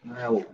Wow.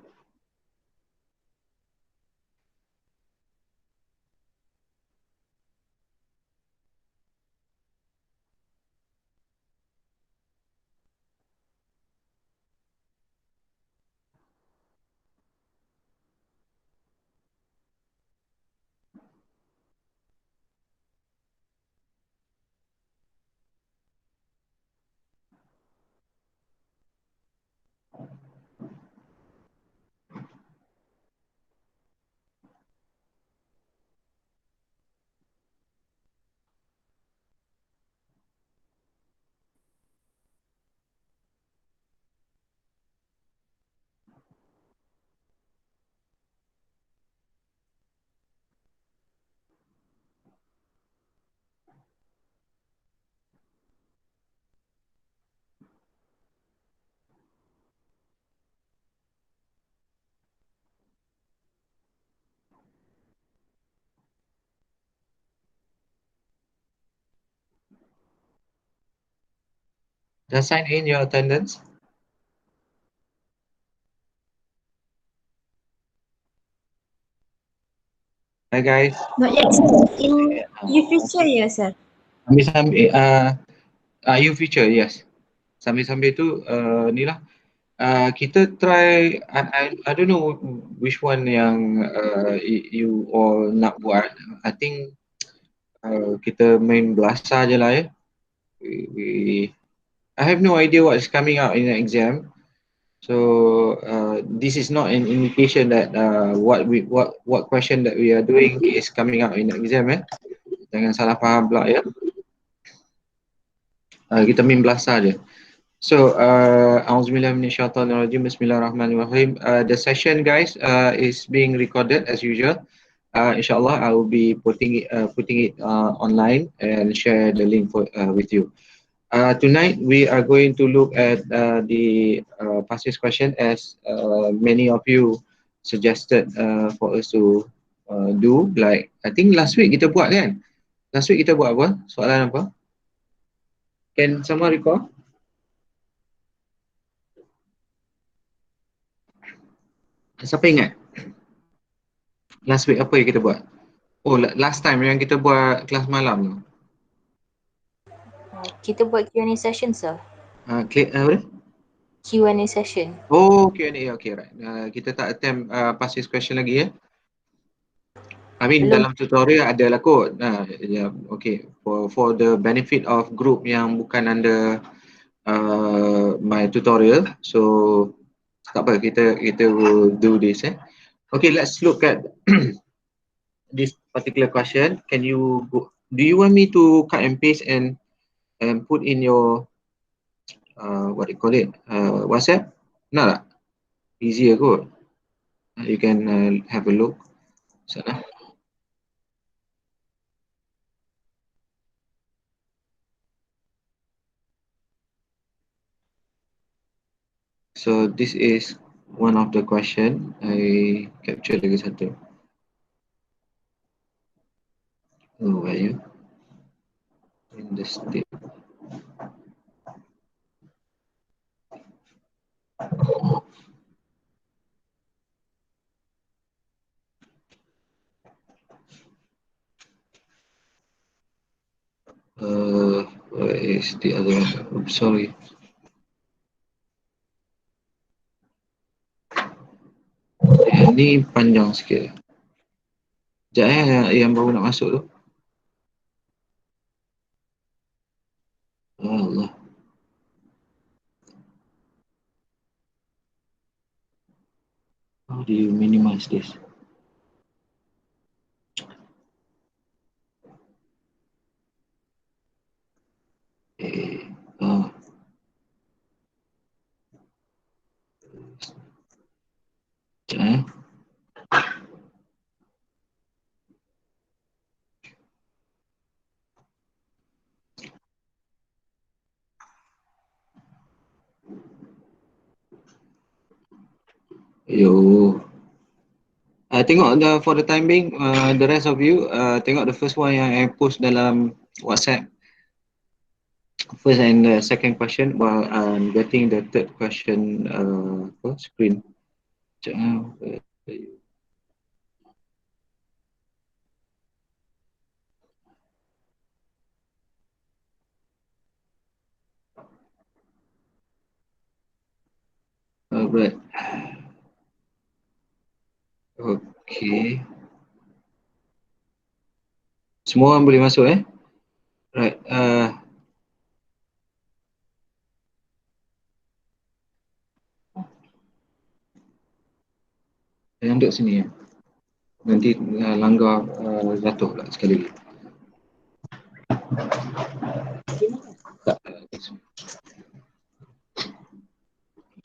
Just sign in your attendance. Hi guys. Not yet, sir. In you future, yes, sir. Sambil-sambil you future, yes. Sambil-sambil tu ni lah. Kita try, I don't know which one yang you all nak buat. I think kita main belasah je lah ya. I have no idea what is coming out in the exam. So this is not an indication that what question that we are doing is coming out in the exam ya. Jangan salah faham pula ya. Kita main belasah je. So, Auzubillahi minasyaitonirrajim. Bismillahirrahmanirrahim. The session, guys, is being recorded as usual. Inshallah, I will be putting it online and share the link with you. Tonight, we are going to look at the past question as many of you suggested for us to do. Like, I think last week kita buat kan? Last week kita buat apa? Soalan apa? Can someone recall? Siapa ingat? Last week apa yang kita buat? Oh, last time yang kita buat kelas malam tu. Kita buat Q&A session, sir. Apa? Q&A session. Oh, Q&A. Okay, right. Kita tak attempt past question lagi ya. I mean, Belum. dalam tutorial ada lah kot. Yeah, okay. For the benefit of group yang bukan under my tutorial, so tak apa, kita will do this Okay, let's look at this particular question. Can you do you want me to cut and paste and put in your what do you call it, WhatsApp? Nak tak? Easier kot. You can have a look. Sana. So this is one of the question. I capture lagi satu. Oh, where are you? In the state. Where is the other one? Oops, sorry. Ini panjang sikit. Sekejap yang baru nak masuk tu. Allah. How do you minimize this? Sekejap Yo. Tengok for the time being, the rest of you, tengok the first one yang I post dalam WhatsApp. First and the second question while I'm getting the third question screen. Alright. Okay. Semua orang boleh masuk Right. Yang duduk sini ya. Nanti langgar jatuh pula sekali lagi.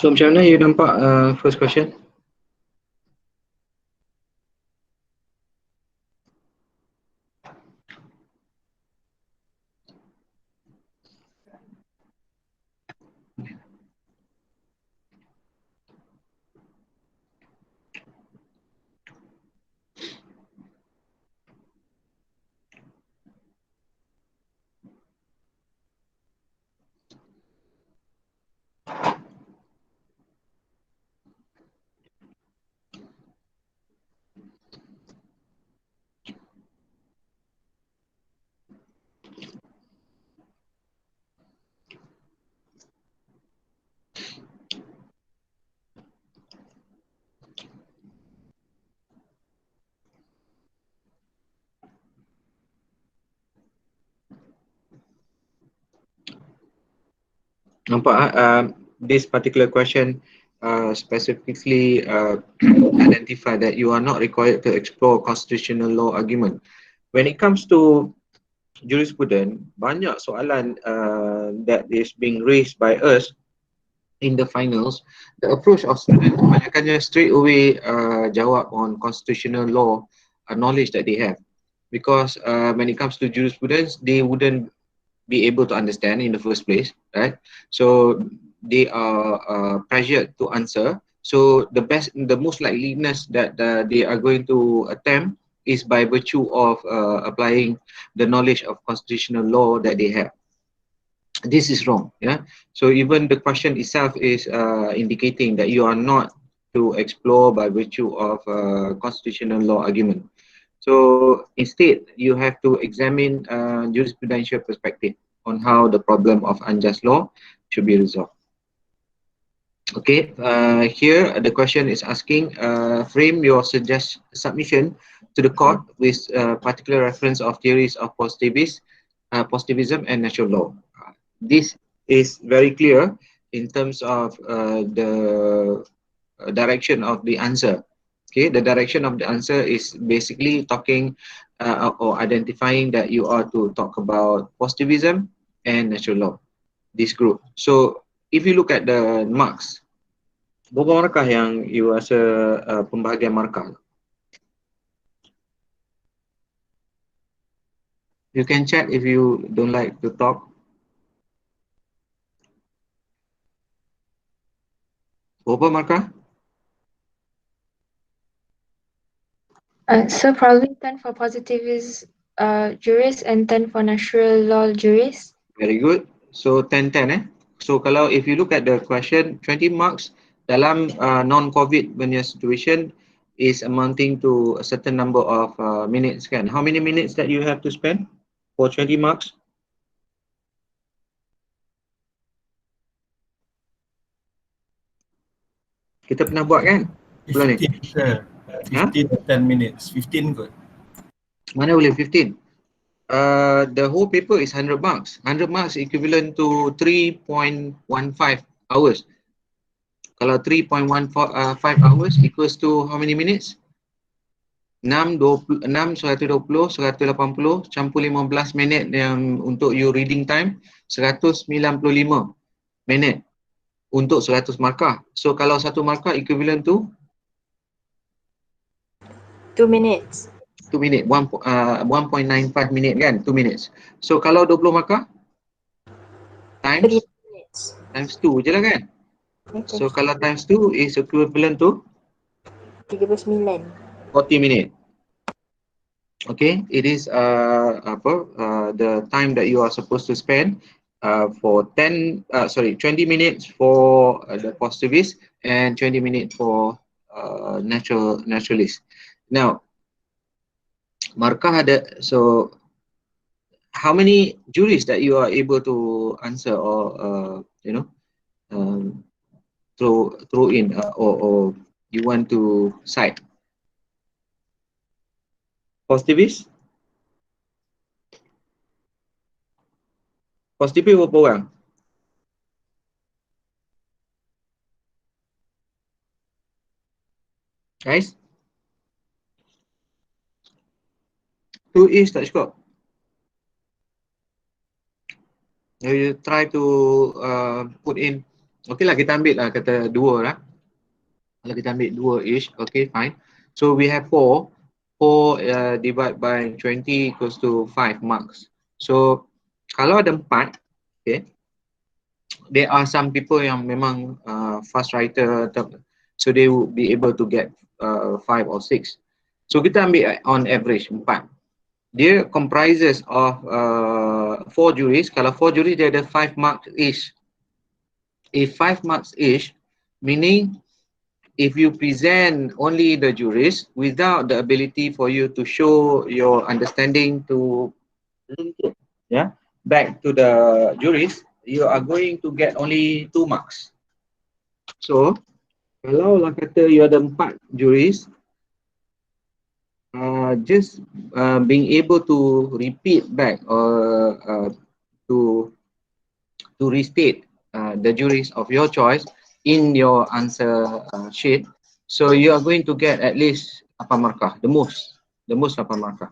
So macam mana you nampak first question? Nampak this particular question specifically identify that you are not required to explore constitutional law argument. When it comes to jurisprudence, banyak soalan that is being raised by us in the finals. The approach of students kebanyakannya straight away jawab on constitutional law knowledge that they have, because when it comes to jurisprudence, they wouldn't be able to understand in the first place, right? So they are pressured to answer. So the most likeliness that they are going to attempt is by virtue of applying the knowledge of constitutional law that they have. This is wrong, yeah. So even the question itself is indicating that you are not to explore by virtue of constitutional law argument. So instead, you have to examine jurisprudential perspective on how the problem of unjust law should be resolved. Okay, here the question is asking, frame your submission to the court with particular reference of theories of positivism and natural law. This is very clear in terms of the direction of the answer. Okay, the direction of the answer is basically talking or identifying that you are to talk about positivism and natural law, this group. So if you look at the marks, berapa markah yang you rasa pembahagian markah? You can chat if you don't like to talk. Berapa markah? So probably 10 for positivist jurist and 10 for natural law jurist. Very good. So 10-10 So kalau if you look at the question, 20 marks dalam non-COVID punya situation is amounting to a certain number of minutes kan. How many minutes that you have to spend for 20 marks? Kita pernah buat kan? Bulan ni? 15 sir. 15 to 10 minutes. 15 kot. Mana boleh 15? The whole paper is 100 marks. 100 marks equivalent to 3.15 hours. Kalau 3.15 hours equals to how many minutes? 6, 120, 180 campur 15 minit yang untuk you reading time, 195 minit untuk 100 markah. So kalau 1 markah equivalent to 2 minutes. 2 minit, 1.95 minit kan, 2 minutes. So kalau 20 markah 3 times minutes. times 2 je lah kan. Okay. So kalau times 2 is equivalent to 39. 40 minutes. Okay, it is the time that you are supposed to spend for 20 minutes for the positivist and 20 minutes for naturalist. Now, markah ada, so how many juries that you are able to answer or throw in or you want to cite? Positivist? Positivist berapa orang? Guys? 2 is tak cukup. You try to put in. Okay lah, kita ambil lah kata 2 lah. Kalau kita ambil 2 ish, okay fine. So we have 4. 4 divide by 20 equals to 5 marks. So kalau ada 4, okay, there are some people yang memang fast writer, so they will be able to get 5 or 6. So kita ambil on average 4. Dia comprises of 4 juries. Kalau 4 juries dia ada 5 marks each. If 5 marks each, meaning if you present only the juries without the ability for you to show your understanding to back to the juries, you are going to get only 2 marks. So kalau lah kata you ada 4 juries, just being able to repeat back or to restate the juries of your choice in your answer sheet, so you are going to get at least 8 markah, the most 8 markah.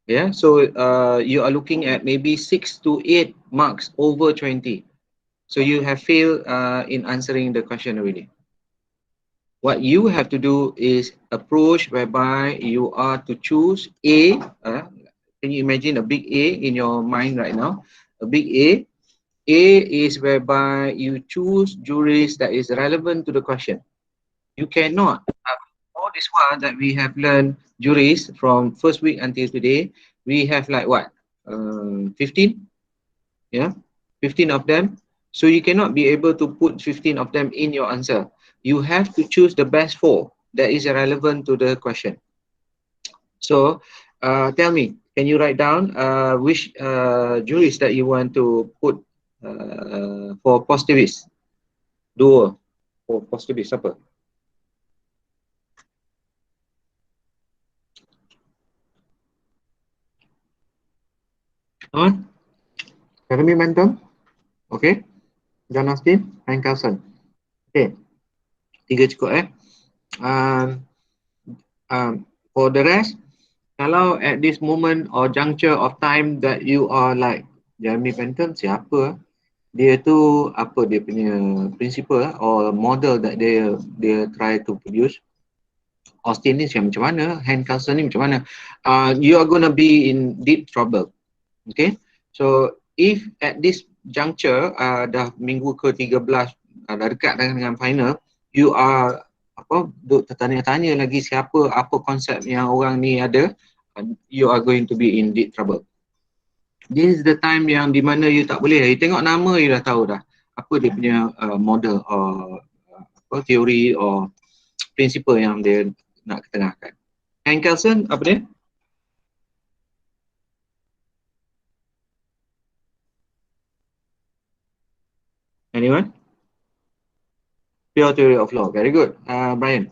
Yeah, so you are looking at maybe 6 to 8 marks over 20. So you have failed in answering the question already. What you have to do is approach whereby you are to choose A. Can you imagine a big A in your mind right now? A big A. A is whereby you choose juries that is relevant to the question. You cannot, all this while that we have learned juries from first week until today, we have like what? 15? Yeah, 15 of them. So you cannot be able to put 15 of them in your answer. You have to choose the best 4 that is relevant to the question. So tell me, can you write down which juries that you want to put for positivist? 2 for positivist apa? On? Jeremy Bentham? Okay. John Austin? Hank Carlson? Okay. 3 cukup for the rest, kalau at this moment or juncture of time that you are like Jeremy Bentham siapa? Dia tu apa dia punya principle or model that dia try to produce. Austin ni macam mana? Hank Carlson ni macam mana? You are gonna be in deep trouble. Okay, so if at this juncture dah minggu ke-13 dah dekat dengan final, you are duk tertanya-tanya lagi apa konsep yang orang ni ada, you are going to be in deep trouble. This is the time yang di mana you tak boleh, you tengok nama you dah tahu dah apa dia punya model or teori or principle yang dia nak ketengahkan. Hank Carlson apa dia? Anyone? Pure theory of law. Very good. Brian.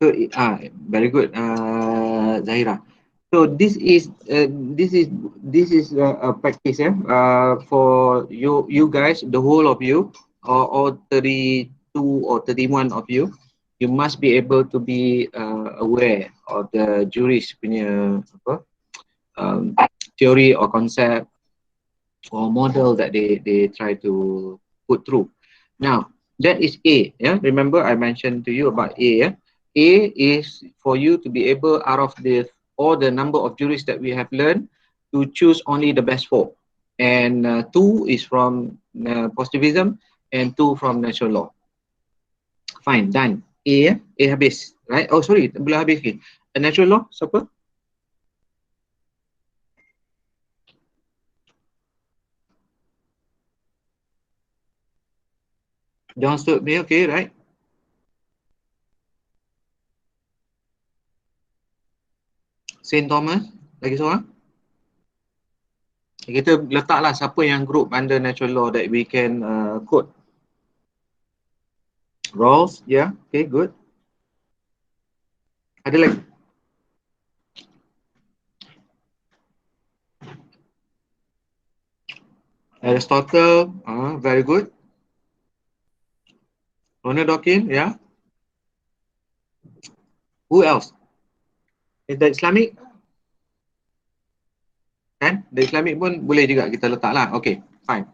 So very good. Zahira. So this is a practice for you guys, the whole of you, or all 32 or 31 of you. You must be able to be aware of the juries punya theory or concept or model that they try to put through. Now that is A. Yeah, remember I mentioned to you about A. Yeah? A is for you to be able, out of all the number of juries that we have learned, to choose only the best 4. And 2 is from positivism and 2 from natural law. Fine, done. A ya, A habis, right? Oh sorry, belum habis lagi. Natural law, siapa? John Stuart Mill, okay, right? Saint Thomas, lagi seorang? Kita letaklah siapa yang group under natural law that we can quote. Rawls, yeah, okay, good. Ada lagi? Aristotle, very good. Ronald Dawkins, yeah. Who else? Is that Islamic? Kan? The Islamic pun boleh juga kita letak lah. Okay, fine.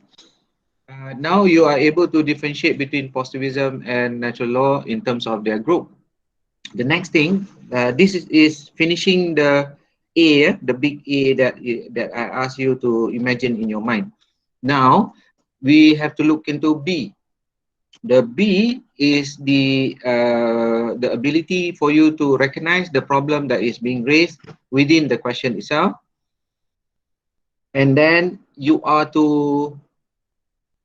Now you are able to differentiate between positivism and natural law in terms of their group. The next thing, this is finishing the A, the big A that I asked you to imagine in your mind. Now, we have to look into B. The B is the ability for you to recognize the problem that is being raised within the question itself. And then you are to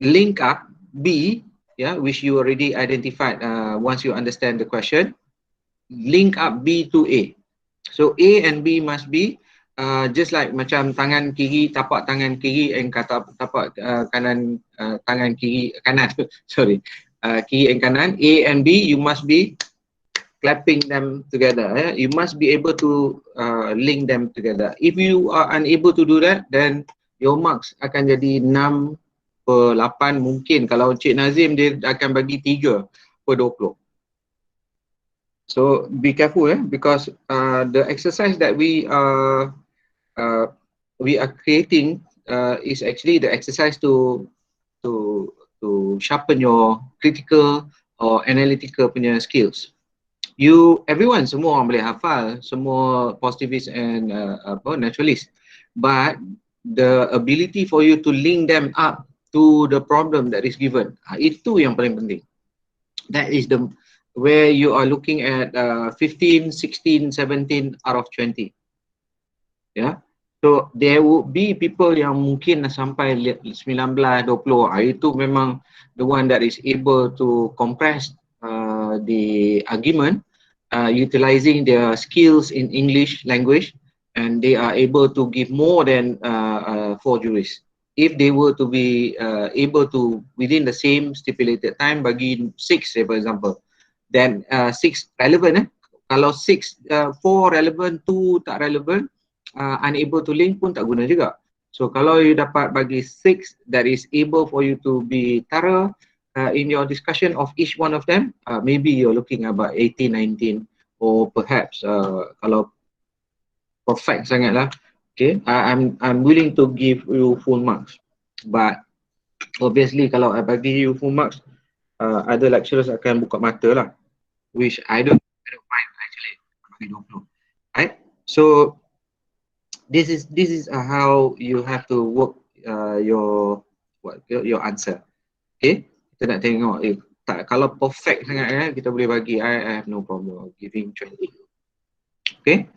link up B, yeah, which you already identified once you understand the question. Link up B to A. So A and B must be just like macam tangan kiri tapak tangan kiri and tapak kanan tangan kiri kanan sorry, kiri and kanan. A and B, you must be clapping them together. You must be able to link them together. If you are unable to do that, then your marks akan jadi 6/8 mungkin. Kalau Cik Nazim dia akan bagi 3/20. So be careful because the exercise that we are creating is actually the exercise to sharpen your critical or analytical punya skills. Everyone, semua orang boleh hafal, semua positivist and naturalist, but the ability for you to link them up to the problem that is given, itu yang paling penting. That is the where you are looking at 15, 16, 17 out of 20. Yeah. So there would be people yang mungkin sampai 19, 20, itu memang the one that is able to compress the argument utilizing their skills in English language, and they are able to give more than 4 juries. If they were to be able to within the same stipulated time bagi 6 say for example, then 6 relevant kalau 4 relevant, 2 tak relevant, unable to link pun tak guna juga. So kalau you dapat bagi 6 that is able for you to be thorough in your discussion of each one of them, maybe you're looking about 18, 19 or perhaps kalau perfect sangat lah, okay, I'm willing to give you full marks, but obviously kalau I bagi you full marks, other lecturers akan buka mata lah, which I don't mind actually bagi 20, right? So this is how you have to work your answer. Okay, kita nak tengok kalau perfect sangat kita boleh bagi. I have no problem giving 20. Okay,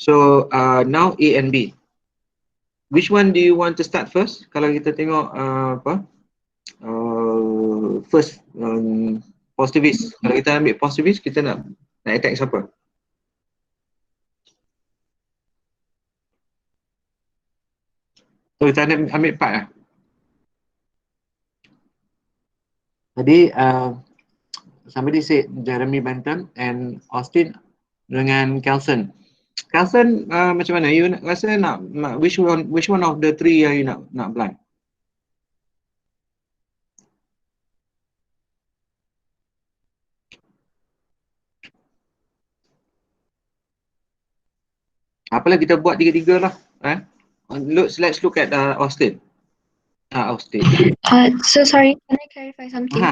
so now A and B, which one do you want to start first? Kalau kita tengok first positivist, kalau kita ambil positivist, kita nak attack siapa? So kita ambil 4 lah. Jadi somebody said Jeremy Bentham and Austin dengan Kelson. Kelson macam mana? You rasa nak which one of the three yang you nak blind? Apalah kita buat tiga-tiga lah. Let's look at Austin. Austin. So sorry, can I clarify something?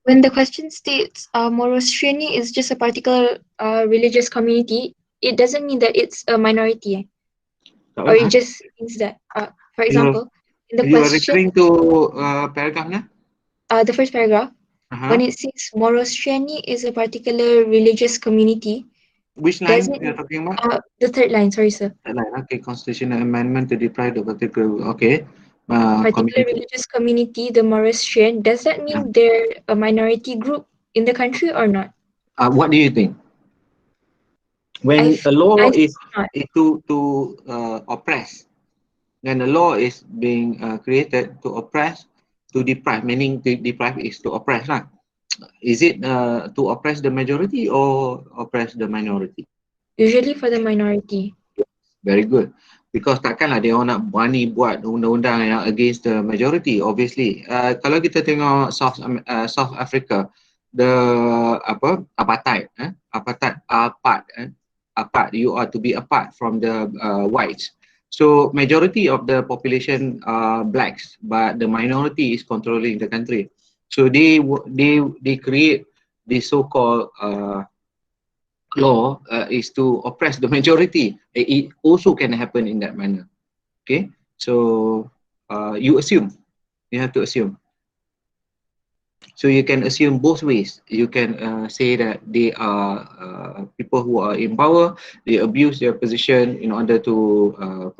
When the question states Morostriani is just a particular religious community, it doesn't mean that it's a minority. Or it just means that, for example, in the you question, are referring to paragraph na? The first paragraph. when it says Morostriani is a particular religious community, Which does line it, you're talking about? the third line, sorry sir. Third line, okay, constitutional amendment to deprive the particular, okay. Particular religious community, the Morostrian, does that mean they're a minority group in the country or not? What do you think? When a law is to oppress, then a law is being created to oppress, to deprive, meaning to deprive is to oppress, lah. Is it to oppress the majority or oppress the minority? Usually for the minority. Very good. Because takkanlah dia orang nak berani buat undang-undang yang against the majority, obviously. Kalau kita tengok South Africa, the apartheid, apart, you are to be apart from the whites. So majority of the population are blacks, but the minority is controlling the country. So they create the so-called law is to oppress the majority. It also can happen in that manner. Okay, so you have to assume. So you can assume both ways. You can say that they are people who are in power, they abuse their position in order to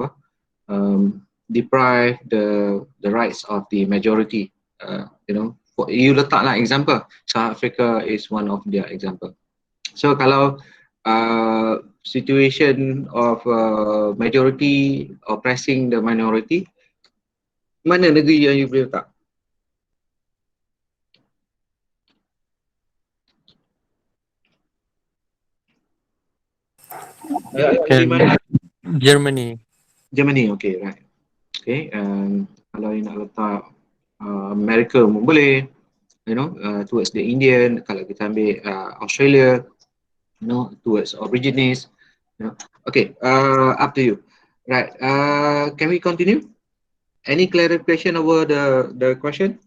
deprive the rights of the majority. You letaklah example, South Africa is one of their example. So kalau situation of majority oppressing the minority, mana negeri yang you boleh letak? Germany. Germany, okay, right. Okay, kalau you nak letak America pun boleh, towards the Indian. Kalau kita ambil Australia, towards Aborigines. Okay, up to you. Right, can we continue? Any clarification over the question?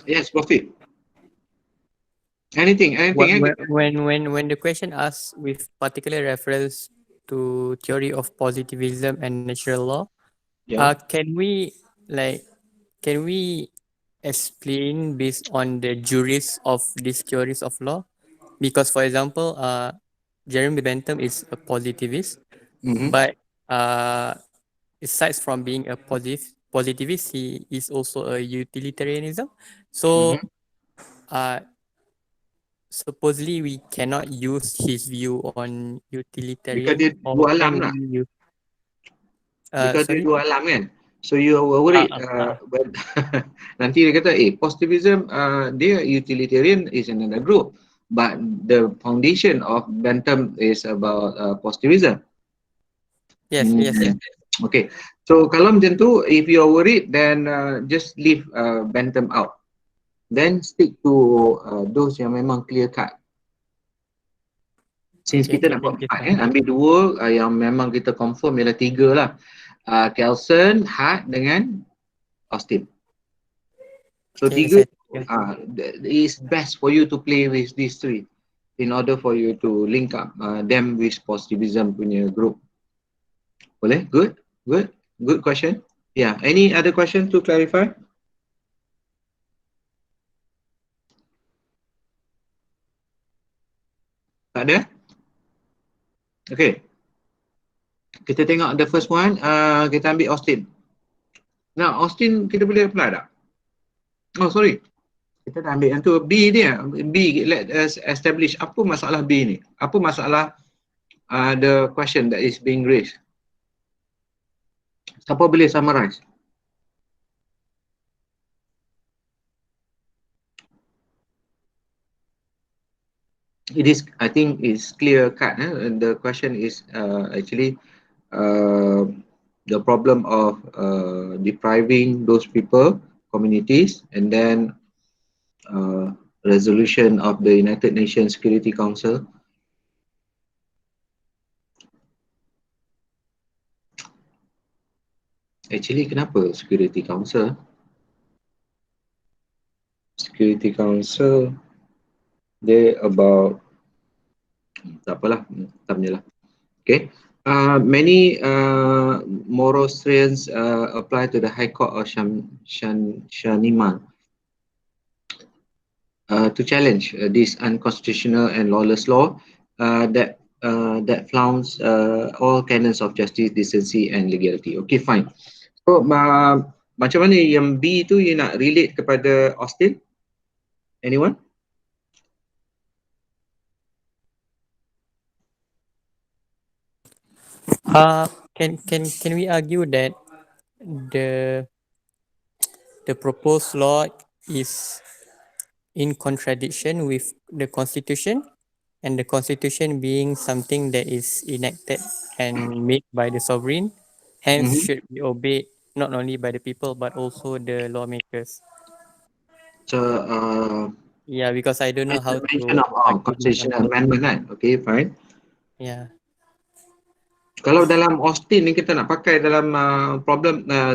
Yes, Profit. Anything? When the question asks with particular reference to theory of positivism and natural law, can we explain based on the jurists of these theories of law? Because for example, Jeremy Bentham is a positivist, but aside from being a positivist, he is also a utilitarianism. So supposedly we cannot use his view on utilitarian. Because dia dua alam lah. Because dia dua alam kan. So you are worried nanti dia kata positivism dia utilitarian is another group, but the foundation of Bentham is about positivism. Yes. Okay, so kalau macam tu, if you are worried, then just leave Bentham out, then stick to those yang memang clear cut. Since kita nak buat 4, ambil 2 yang memang kita confirm ialah 3 lah. Kelson, Hart dengan Austin. So 3 is best for you to play with these 3 in order for you to link up them with positivism punya group. Boleh? Good question. Yeah, any other question to clarify? Tak ada? Okay. Kita tengok the first one, kita ambil Austin. Now, Austin kita boleh apply tak? Oh, sorry. Kita dah ambil yang tu, B dia. B, let us establish apa masalah B ni. Apa masalah the question that is being raised. Siapa boleh summarize? It is, I think it's clear cut. And the question is actually the problem of depriving those people, communities, and then resolution of the United Nations Security Council. Actually, kenapa Security Council? Security Council, dia about, tak apalah, tak punya lah. Okay, Many Moravians apply to the High Court of Shaniman to challenge this unconstitutional and lawless law that flaunts all canons of justice, decency, and legality. Okay, fine. So, macam mana yang B tu you nak relate kepada Austin? Anyone? Can we argue that the proposed law is in contradiction with the Constitution, and the Constitution being something that is enacted and made by the sovereign, hence should be obeyed not only by the people but also the lawmakers. So, yeah, because I don't know how to mention of constitutional amendment kan? Okay, fine. Yeah. Kalau dalam Austin ni kita nak pakai dalam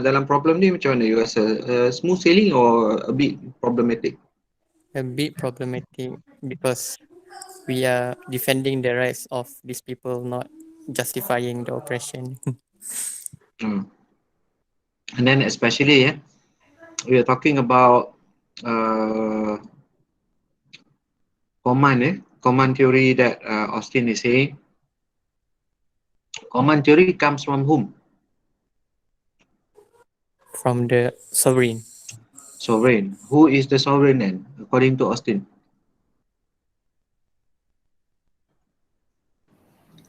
dalam problem ni macam mana you rasa? Smooth sailing or a bit problematic? A bit problematic because we are defending the rights of these people, not justifying the oppression. And then especially we are talking about command theory that Austin is saying. Command theory comes from whom? From the sovereign. Sovereign. Who is the sovereign then, according to Austin?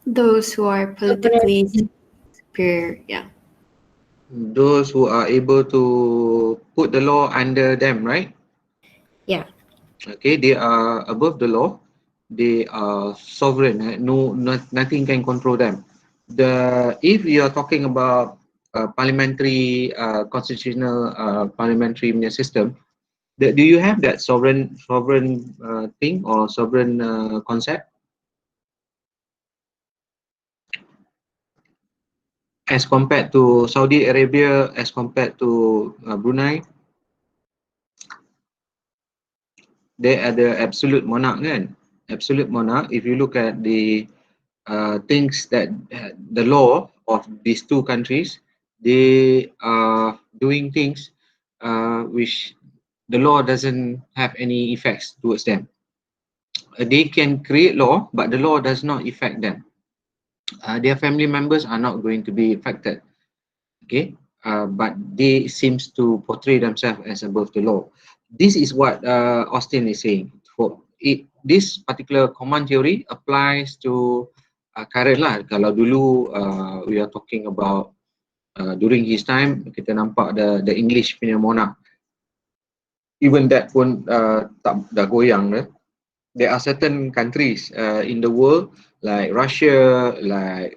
Those who are politically superior, yeah. Those who are able to put the law under them, right? Yeah. Okay, they are above the law. They are sovereign. Nothing can control them. If you are talking about parliamentary, constitutional parliamentary system, do you have that sovereign thing or sovereign concept? As compared to Saudi Arabia, as compared to Brunei, they are the absolute monarch kan? Absolute monarch. If you look at the things that the law of these two countries, they are doing things which the law doesn't have any effects towards them. They can create law, but the law does not affect them. Their family members are not going to be affected. Okay, but they seems to portray themselves as above the law. This is what Austin is saying. This particular command theory applies to current lah. Kalau dulu we are talking about during his time, kita nampak the English punya monarch. Even that pun dah goyang. There are certain countries in the world like Russia, like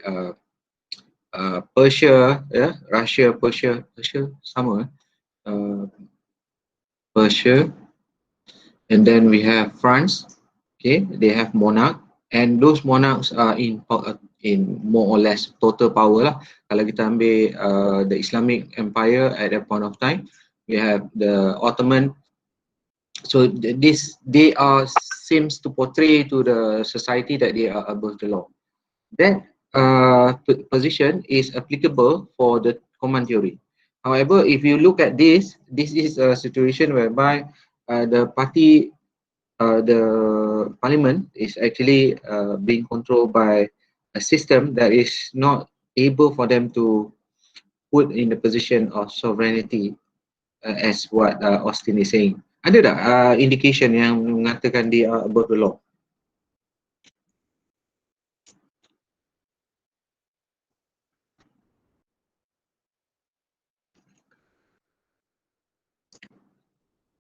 Persia, Persia sama. Persia, and then we have France. Okay, they have monarch, and those monarchs are in more or less total power lah. Kalau kita ambil the Islamic Empire at that point of time, we have the Ottoman. So they are seems to portray to the society that they are above the law. That position is applicable for the command theory. However, if you look at this is a situation whereby the parliament is actually being controlled by a system that is not able for them to put in the position of sovereignty as what Austin is saying. Ada tak indication yang mengatakan dia above the law?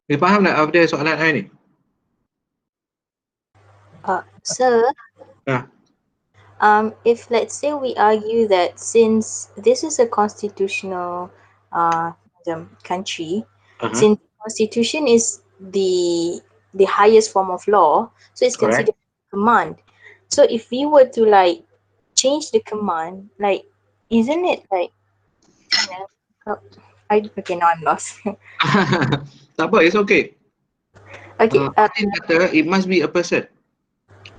You faham tak apa dia soalan saya ni? Sir, if let's say we argue that since this is a constitutional country, since constitution is the highest form of law, so it's considered command. So if we were to like change the command, like isn't it like okay, now I'm lost. Tak apa, it's okay. Okay. It must be a person.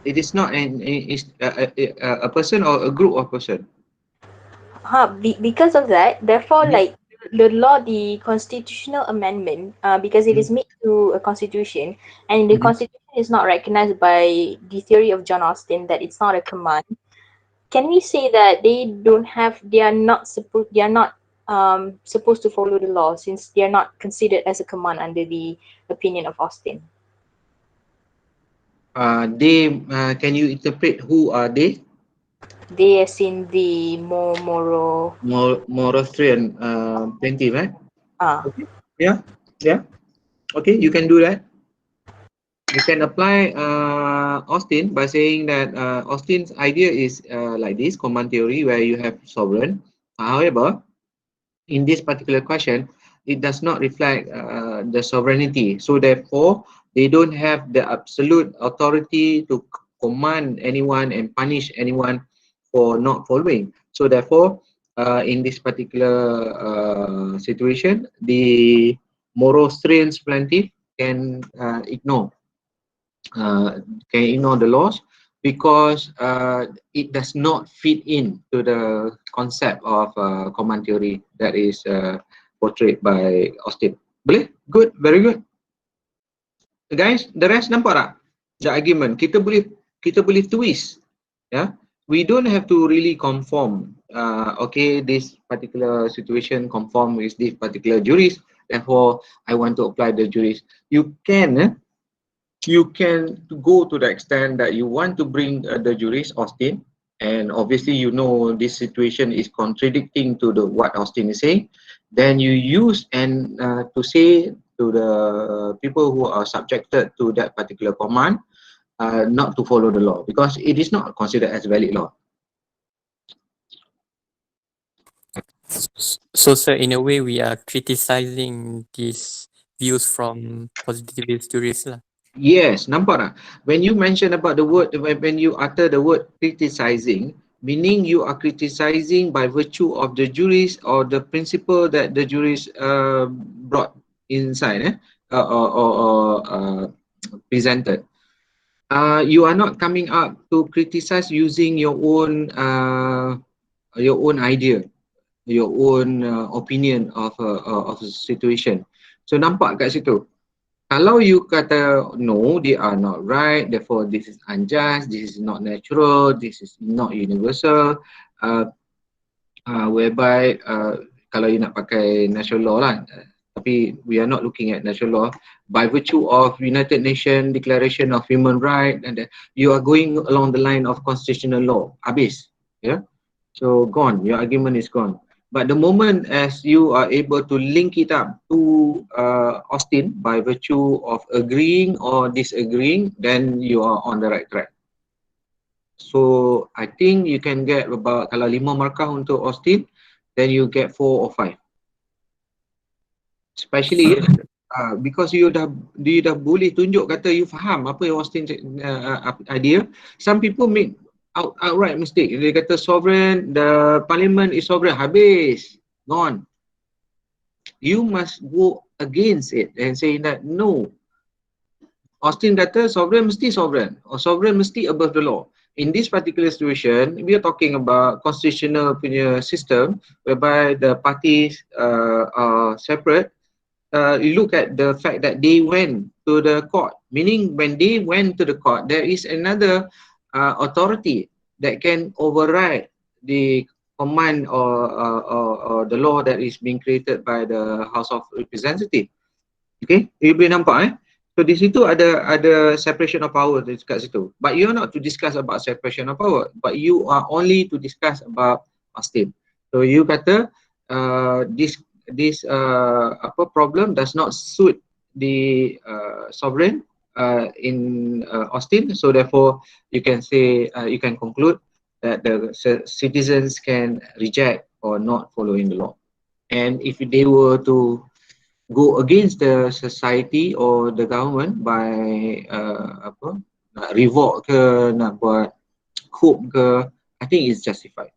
It is not a person or a group of person. Because of that, therefore, like the law, the constitutional amendment, because it is made to a constitution, and the constitution is not recognized by the theory of John Austin that it's not a command. Can we say that they are not supposed to follow the law, since they are not considered as a command under the opinion of Austin? Can you interpret who are they? They as in the Morastrian plaintiff, right? Okay. Yeah. Okay, you can do that. You can apply Austin by saying that Austin's idea is like this command theory where you have sovereign. However, in this particular question, it does not reflect the sovereignty. So therefore, they don't have the absolute authority to command anyone and punish anyone for not following. So therefore, in this particular situation, the Morastrian plaintiff can ignore the laws because it does not fit in to the concept of command theory that is portrayed by Austin. Boleh? Good, very good. Guys, the rest nampak tak? The argument kita boleh twist, yeah. We don't have to really conform. Okay, this particular situation conform with this particular jurist. Therefore, I want to apply the jurist. You can go to the extent that you want to bring the jurist Austin, and obviously you know this situation is contradicting to what Austin is saying. Then you use and to say to the people who are subjected to that particular command not to follow the law because it is not considered as valid law. So sir, in a way we are criticizing these views from positivist jurists lah. Yes, nampak tak? When you mention about the word, when you utter the word criticizing, meaning you are criticizing by virtue of the jurist or the principle that the jurist brought inside or presented. You are not coming up to criticize using your own idea, your own opinion of a situation. So nampak kat situ. Kalau you kata no, they are not right, therefore this is unjust, this is not natural, this is not universal, whereby kalau you nak pakai natural law lah, tapi we are not looking at natural law by virtue of United Nations Declaration of Human Rights, and you are going along the line of constitutional law. Habis, yeah. So gone, your argument is gone. But the moment as you are able to link it up to Austin by virtue of agreeing or disagreeing, then you are on the right track. So I think you can get about, kalau 5 markah untuk Austin, then you get 4 or 5. Especially because you dah boleh tunjuk kata you faham apa yang Austin idea. Some people make outright mistake. Dia kata sovereign, the parliament is sovereign, habis, gone. You must go against it and say that no. Austin kata sovereign mesti sovereign, or sovereign mesti above the law. In this particular situation, we are talking about constitutional punya system whereby the parties are separate. You look at the fact that they went to the court, meaning when they went to the court, there is another authority that can override the command or the law that is being created by the House of Representatives. Okay, you boleh nampak So di situ ada separation of power dekat situ. But you are not to discuss about separation of power, but you are only to discuss about Austin. So you kata this problem does not suit the sovereign in Austin, so therefore you can say you can conclude that the citizens can reject or not following the law. And if they were to go against the society or the government by nak revolt ke, nak buat coup ke, I think it's justified.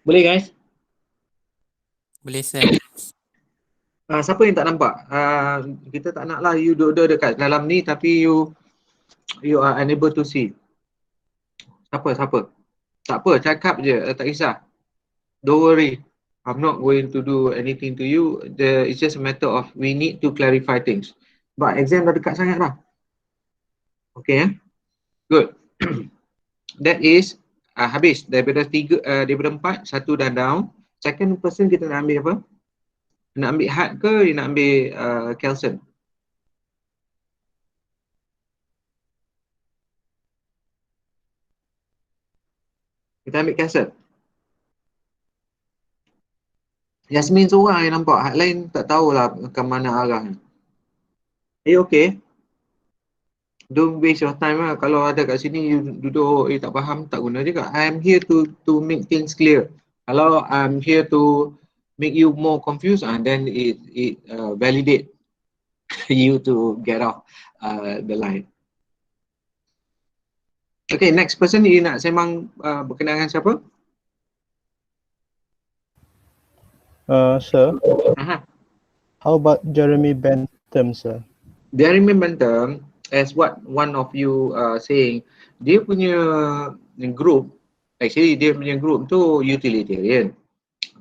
Boleh guys? Boleh sir. Siapa yang tak nampak? Kita tak nak lah you duduk dekat dalam ni tapi you are unable to see. Siapa? Tak apa, cakap je, tak kisah. Don't worry. I'm not going to do anything to you. It's just a matter of we need to clarify things. But exam dah dekat sangat lah. Okay, good. That is habis daripada 4, 1 dah down. Second person kita nak ambil apa? Nak ambil Had ke nak ambil Kelson? Kita ambil Kelson. Yasmin seorang yang nampak, Had lain tak tahulah ke mana arahnya. Okay. Don't waste your time lah. Kalau ada kat sini you duduk tak faham, tak guna juga. I'm here to make things clear. Kalau I'm here to make you more confused, then it validate you to get off the line. Okay, next person you nak sembang berkenaan siapa? Sir. How about Jeremy Bentham, sir? Jeremy Bentham, as what one of you saying, dia punya group, actually dia punya group tu utilitarian,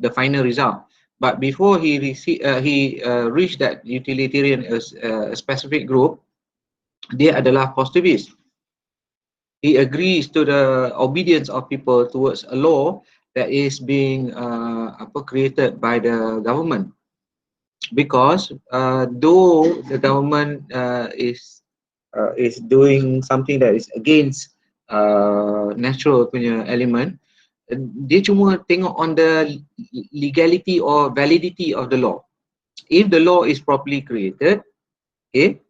the final result. But before he reached that utilitarian as a specific group, dia adalah positivist. He agrees to the obedience of people towards a law that is being created by the government. Because though the government is doing something that is against natural punya element, dia cuma tengok on the legality or validity of the law. If the law is properly created, okay,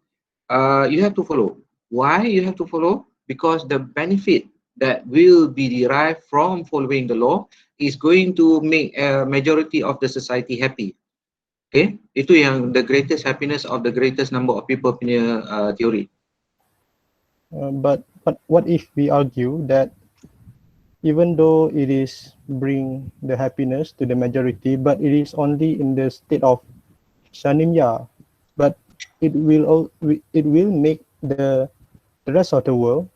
you have to follow. Why you have to follow? Because the benefit that will be derived from following the law is going to make a majority of the society happy. Okay, itu yang the greatest happiness of the greatest number of people punya theory. But what if we argue that even though it is bring the happiness to the majority, but it is only in the state of Shanimya, but it will make the rest of the world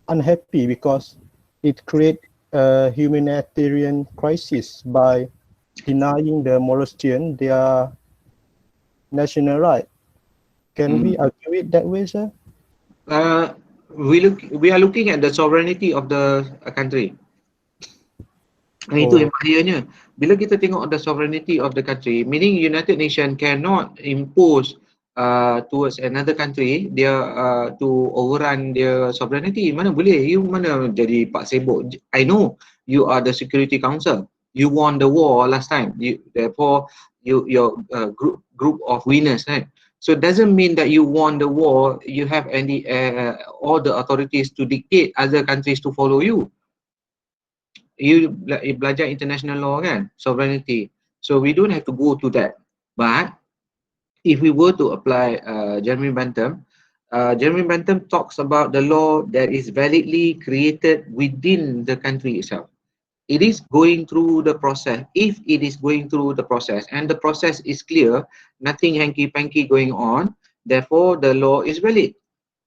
unhappy because it create a humanitarian crisis by denying the Morossian their national right. Can we argue it that way, sir? We are looking at the sovereignty of the country. Itu yang bahayanya. Bila kita tengok the sovereignty of the country, meaning United Nations cannot impose towards another country dia to overrun their sovereignty. Mana boleh? You mana jadi Pak Sibuk? I know you are the Security Council. You won the war last time. Therefore, your group of winners, right? So it doesn't mean that you won the war. You have any all the authorities to dictate other countries to follow you. You belajar international law kan, sovereignty. So we don't have to go to that. But if we were to apply Jeremy Bentham talks about the law that is validly created within the country itself. It is going through the process. If it is going through the process and the process is clear, nothing hanky-panky going on, therefore the law is valid.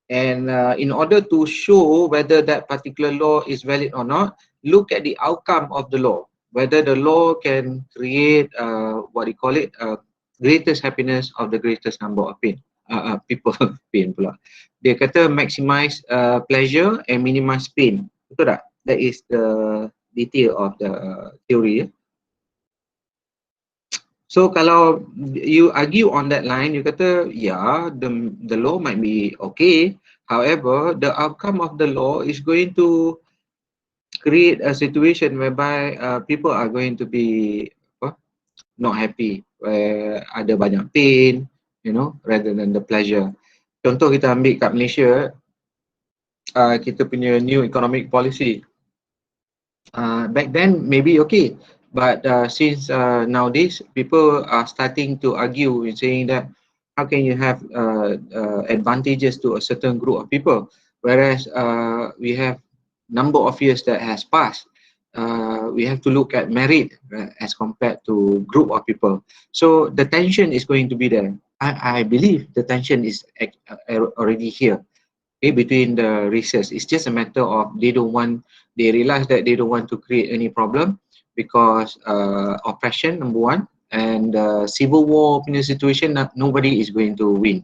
And in order to show whether that particular law is valid or not, look at the outcome of the law. Whether the law can create greatest happiness of the greatest number of people. Pain pula. Dia kata maximize pleasure and minimize pain. Betul tak? That is the detail of the theory. So kalau you argue on that line, you kata, yeah, the law might be okay. However, the outcome of the law is going to create a situation whereby people are going to be not happy, where ada banyak pain, rather than the pleasure. Contoh kita ambil kat Malaysia, kita punya new economic policy. Back then maybe okay, but since nowadays people are starting to argue in saying that how can you have advantages to a certain group of people, whereas we have number of years that has passed. We have to look at merit as compared to group of people. So the tension is going to be there. I believe the tension is already here, between the races. It's just a matter of they don't want They realize that they don't want to create any problem because oppression number one, and civil war punya situation, nobody is going to win.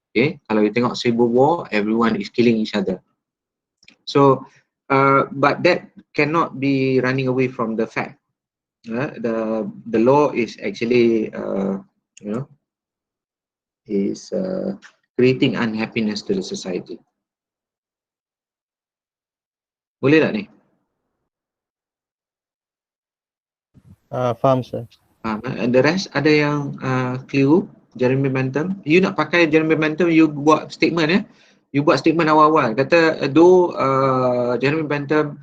Okay, kalau you tengok civil war, everyone is killing each other. So but that cannot be running away from the fact. The law is actually you know, is creating unhappiness to the society. Boleh tak ni? Faham sir. And the rest ada yang keliru Jeremy Bentham. You nak pakai Jeremy Bentham, you buat statement ya. You buat statement awal-awal. Kata though Jeremy Bentham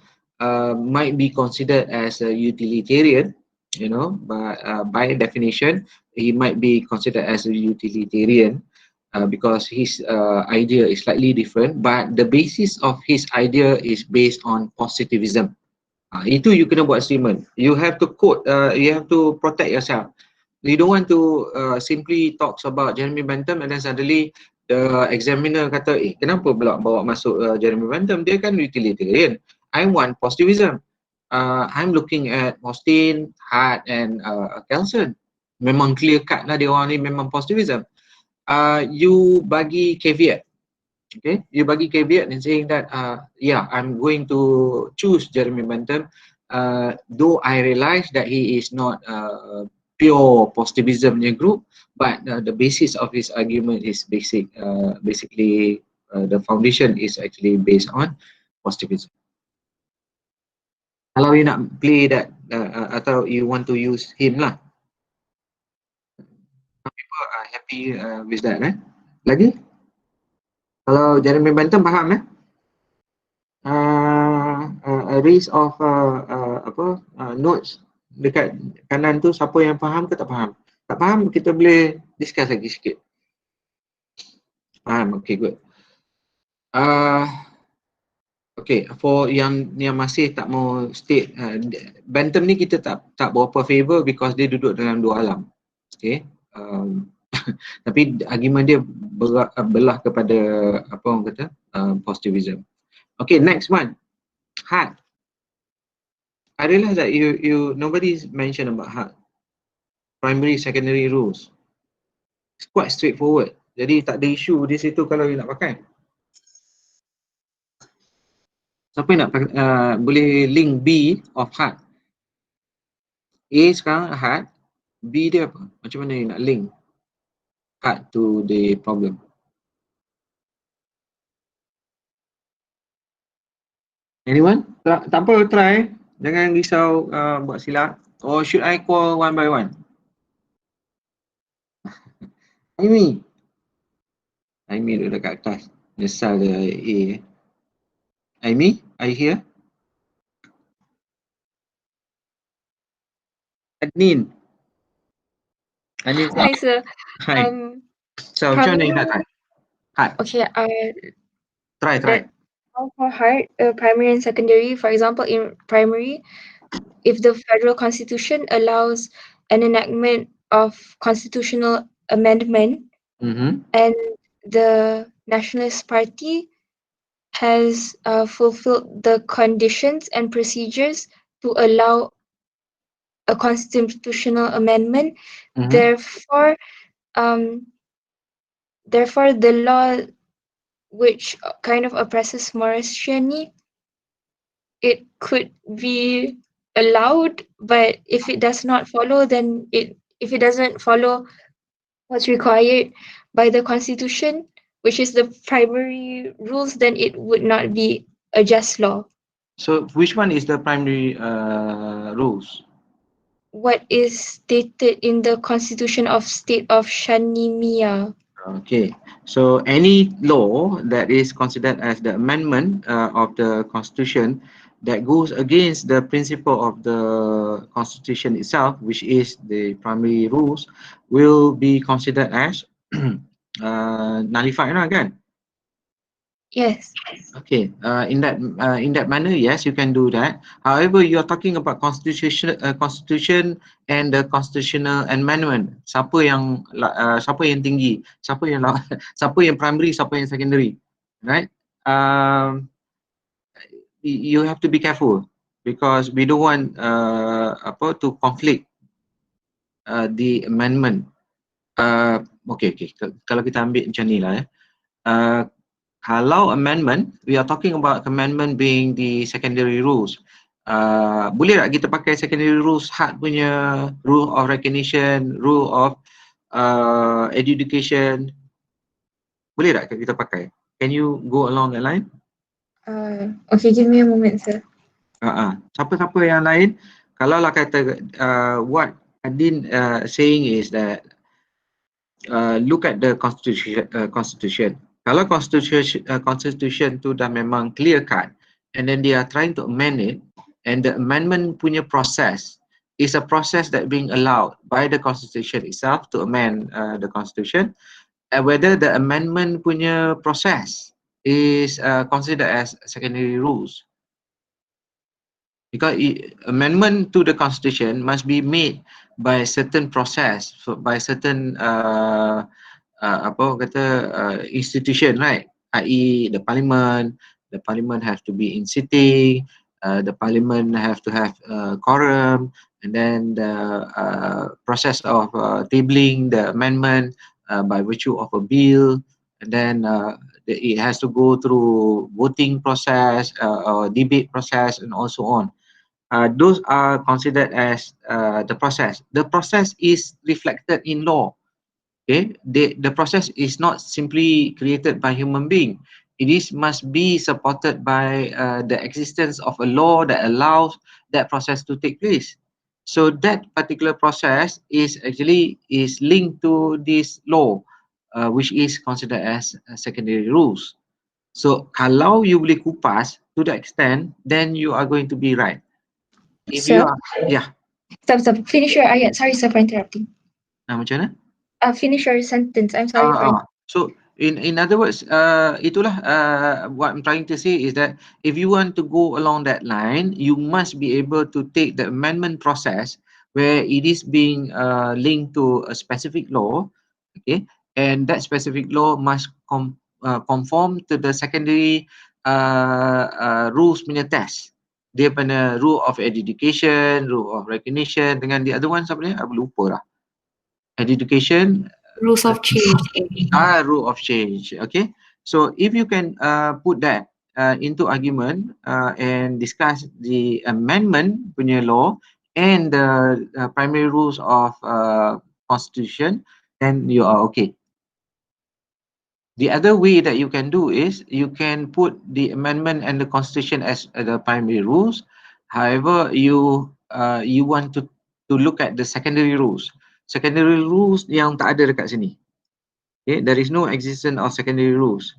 might be considered as a utilitarian, you know, but by definition he might be considered as a utilitarian because his idea is slightly different, but the basis of his idea is based on positivism. Itu you kena buat statement. You have to quote, you have to protect yourself. You don't want to simply talks about Jeremy Bentham and then suddenly the examiner kata, kenapa pula bawa masuk Jeremy Bentham? Dia kan utilitarian. I want positivism. I'm looking at Austin, Hart and Kelson. Memang clear cut lah dia orang ni memang positivism. You bagi caveat. Okay, you bagi caveat and saying that yeah, I'm going to choose Jeremy Bentham though I realize that he is not pure positivism group, but the basis of his argument is basically the foundation is actually based on positivism. Kalau you nak play that atau you want to use him lah, people are happy with that Lagi? Kalau Jeremy Bentham faham a race of notes dekat kanan tu, siapa yang faham ke tak faham? Tak faham, kita boleh discuss lagi sikit. Faham? Okay, good. Okay, for yang masih tak mau state, Bentham ni kita tak berapa favor because dia duduk dalam dua alam. Okay. Tapi argument dia belah kepada apa orang kata positivism. Okay, next one, Hart. I realize that nobody's mentioned about Hart. Primary, secondary rules. It's quite straightforward. Jadi tak ada isu di situ kalau you nak pakai. Siapa yang nak boleh link B of Hart? A sekarang Hart, B dia apa? Macam mana you nak link Hart to the problem? Anyone? Tak apa, try. Jangan risau buat silap. Or should I call one by one? Aimi duduk dekat atas. Nyesal dia A. Aimi, are you here? Adnin. Hi sir. Hi. So macam mana you nak try? Hart. Okay. Try. For Hart, primary and secondary, for example, in primary, if the federal constitution allows an enactment of constitutional amendment and the Nationalist Party has fulfilled the conditions and procedures to allow a constitutional amendment, therefore the law which kind of oppresses Maurice-Shani, it could be allowed, but if it does not follow, then if it doesn't follow what's required by the constitution, which is the primary rules, then it would not be a just law. So which one is the primary rules? What is stated in the Constitution of State of Shanimia. Okay, so any law that is considered as the amendment of the constitution that goes against the principle of the constitution itself, which is the primary rules, will be considered as nullified, kan? Yes. Okay, in that manner, yes, you can do that. However, you are talking about constitution and the constitutional amendment. Siapa yang tinggi, siapa yang primary, siapa yang secondary, right? you have to be careful because we don't want to conflict the amendment. Okay. Kalau kita ambil macam ni lah kalau amendment, we are talking about amendment being the secondary rules. Boleh tak kita pakai secondary rules HAT punya rule of recognition, rule of education? Boleh tak kita pakai? Can you go along that line? Okay, give me a moment, sir. Siapa-siapa yang lain, kalau lah kata what Adin saying is that look at the constitution. Kalau constitution tu dah memang clear cut and then they are trying to amend it, and the amendment punya process is a process that being allowed by the constitution itself to amend the constitution, whether the amendment punya process is considered as secondary rules. Because amendment to the constitution must be made by certain process, by certain institution, right? I.e. the parliament have to be in sitting, the parliament have to have quorum, and then the process of tabling the amendment by virtue of a bill, and then it has to go through voting process or debate process and also on. Those are considered as the process. The process is reflected in law. Okay, the process is not simply created by human being. It must be supported by the existence of a law that allows that process to take place. So that particular process is linked to this law, which is considered as secondary rules. So kalau you boleh kupas to the extent, then you are going to be right. If Sir? you are, yeah. Stop. Finish your ayat. Sorry, sir, for interrupting. Macam mana? Finish your sentence. I'm sorry for. So in other words, itulah what I'm trying to say is that if you want to go along that line, you must be able to take the amendment process where it is being linked to a specific law, okay, and that specific law must conform to the secondary rules punya test. Dia punya rule of education, rule of recognition, dengan the other one apa ni? Aku lupa lah. Education. Rules of change. Rule of change. Okay. So if you can put that into argument and discuss the amendment punya law and the primary rules of constitution, then you are okay. The other way that you can do is you can put the amendment and the constitution as the primary rules. However, you want to look at the secondary rules. Secondary rules yang tak ada dekat sini. Okay, there is no existence of secondary rules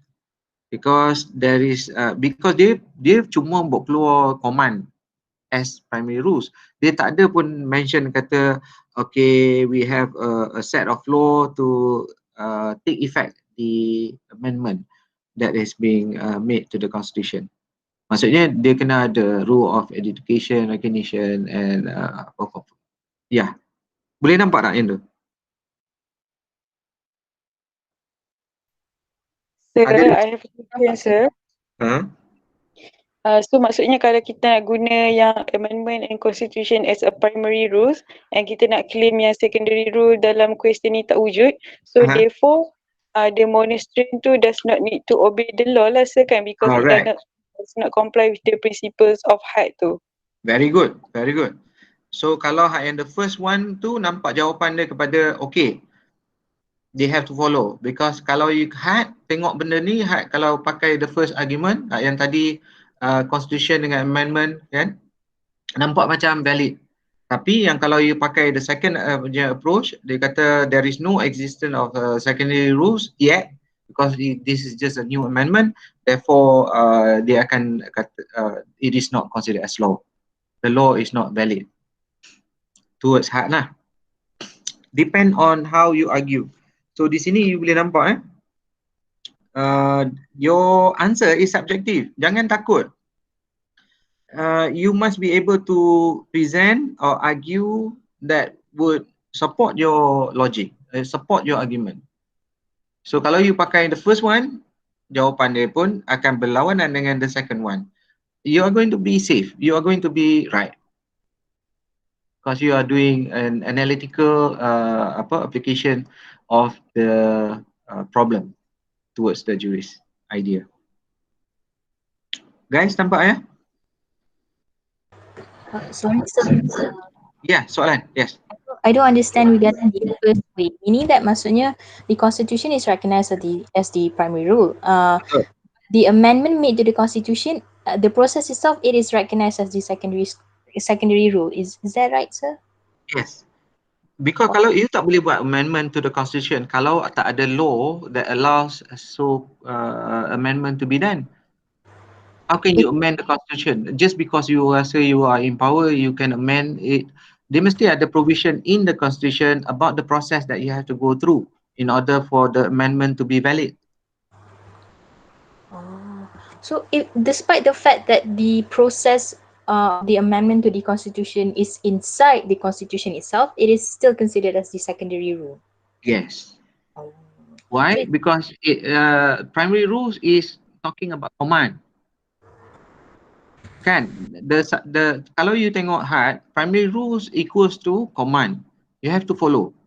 because there is because dia cuma buat keluar command as primary rules. Dia tak ada pun mention kata okay, we have a set of law to take effect the amendment that is being made to the constitution. Maksudnya dia kena ada rule of education, recognition and yeah. Boleh nampak tak yang tu? Sir, I have a question, sir. So maksudnya kalau kita nak guna yang amendment and constitution as a primary rules and kita nak claim yang secondary rule dalam question ni tak wujud, so therefore the monastery tu does not need to obey the law lah, sir, kan, because it does not comply with the principles of HAT tu. Very good, very good. So kalau yang the first one tu nampak jawapan dia kepada okay, they have to follow, because kalau you tengok benda ni kalau pakai the first argument yang tadi constitution dengan amendment kan, nampak macam valid. Tapi yang kalau you pakai the second approach, dia kata there is no existence of secondary rules yet because this is just a new amendment, therefore dia akan kata it is not considered as law. The law is not valid towards HAT lah. Depend on how you argue. So di sini you boleh nampak your answer is subjective. Jangan takut. You must be able to present or argue that would support your logic, support your argument. So kalau you pakai the first one, jawapan dia pun akan berlawanan dengan the second one. you are going to be safe. You are going to be right. Because you are doing an analytical application of the problem towards the jurist idea. Guys, nampak ya? Sorry, sir. Yeah, soalan. Yes. I don't understand regarding the first way. Meaning that maksudnya the constitution is recognized as the primary rule. The amendment made to the constitution, the process itself, it is recognized as the secondary rule. Is that right, sir? Yes. Because kalau you tak boleh buat amendment to the constitution, kalau tak ada law that allows amendment to be done, how can you amend the constitution? Just because you rasa you are in power, you can amend it. There mesti ada provision in the constitution about the process that you have to go through in order for the amendment to be valid. So, despite the fact that the process, the amendment to the constitution is inside the constitution itself, it is still considered as the secondary rule. Yes. Why? Because primary rules is talking about command. Kan? Kalau you tengok hard, primary rules equals to command. You have to follow.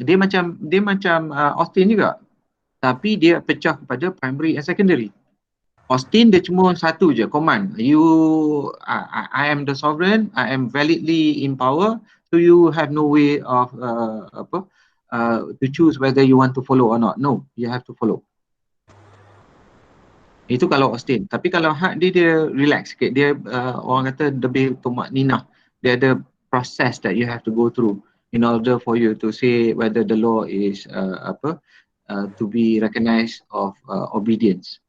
Dia macam Austin juga. Tapi dia pecah kepada primary and secondary. Austin dia cuma satu je, command. I am the sovereign, I am validly in power, so you have no way of to choose whether you want to follow or not. No, you have to follow. Itu kalau Austin. Tapi kalau hak dia relax sikit. Dia orang kata lebih tumak ninah. Dia ada process that you have to go through in order for you to say whether the law is to be recognized of obedience.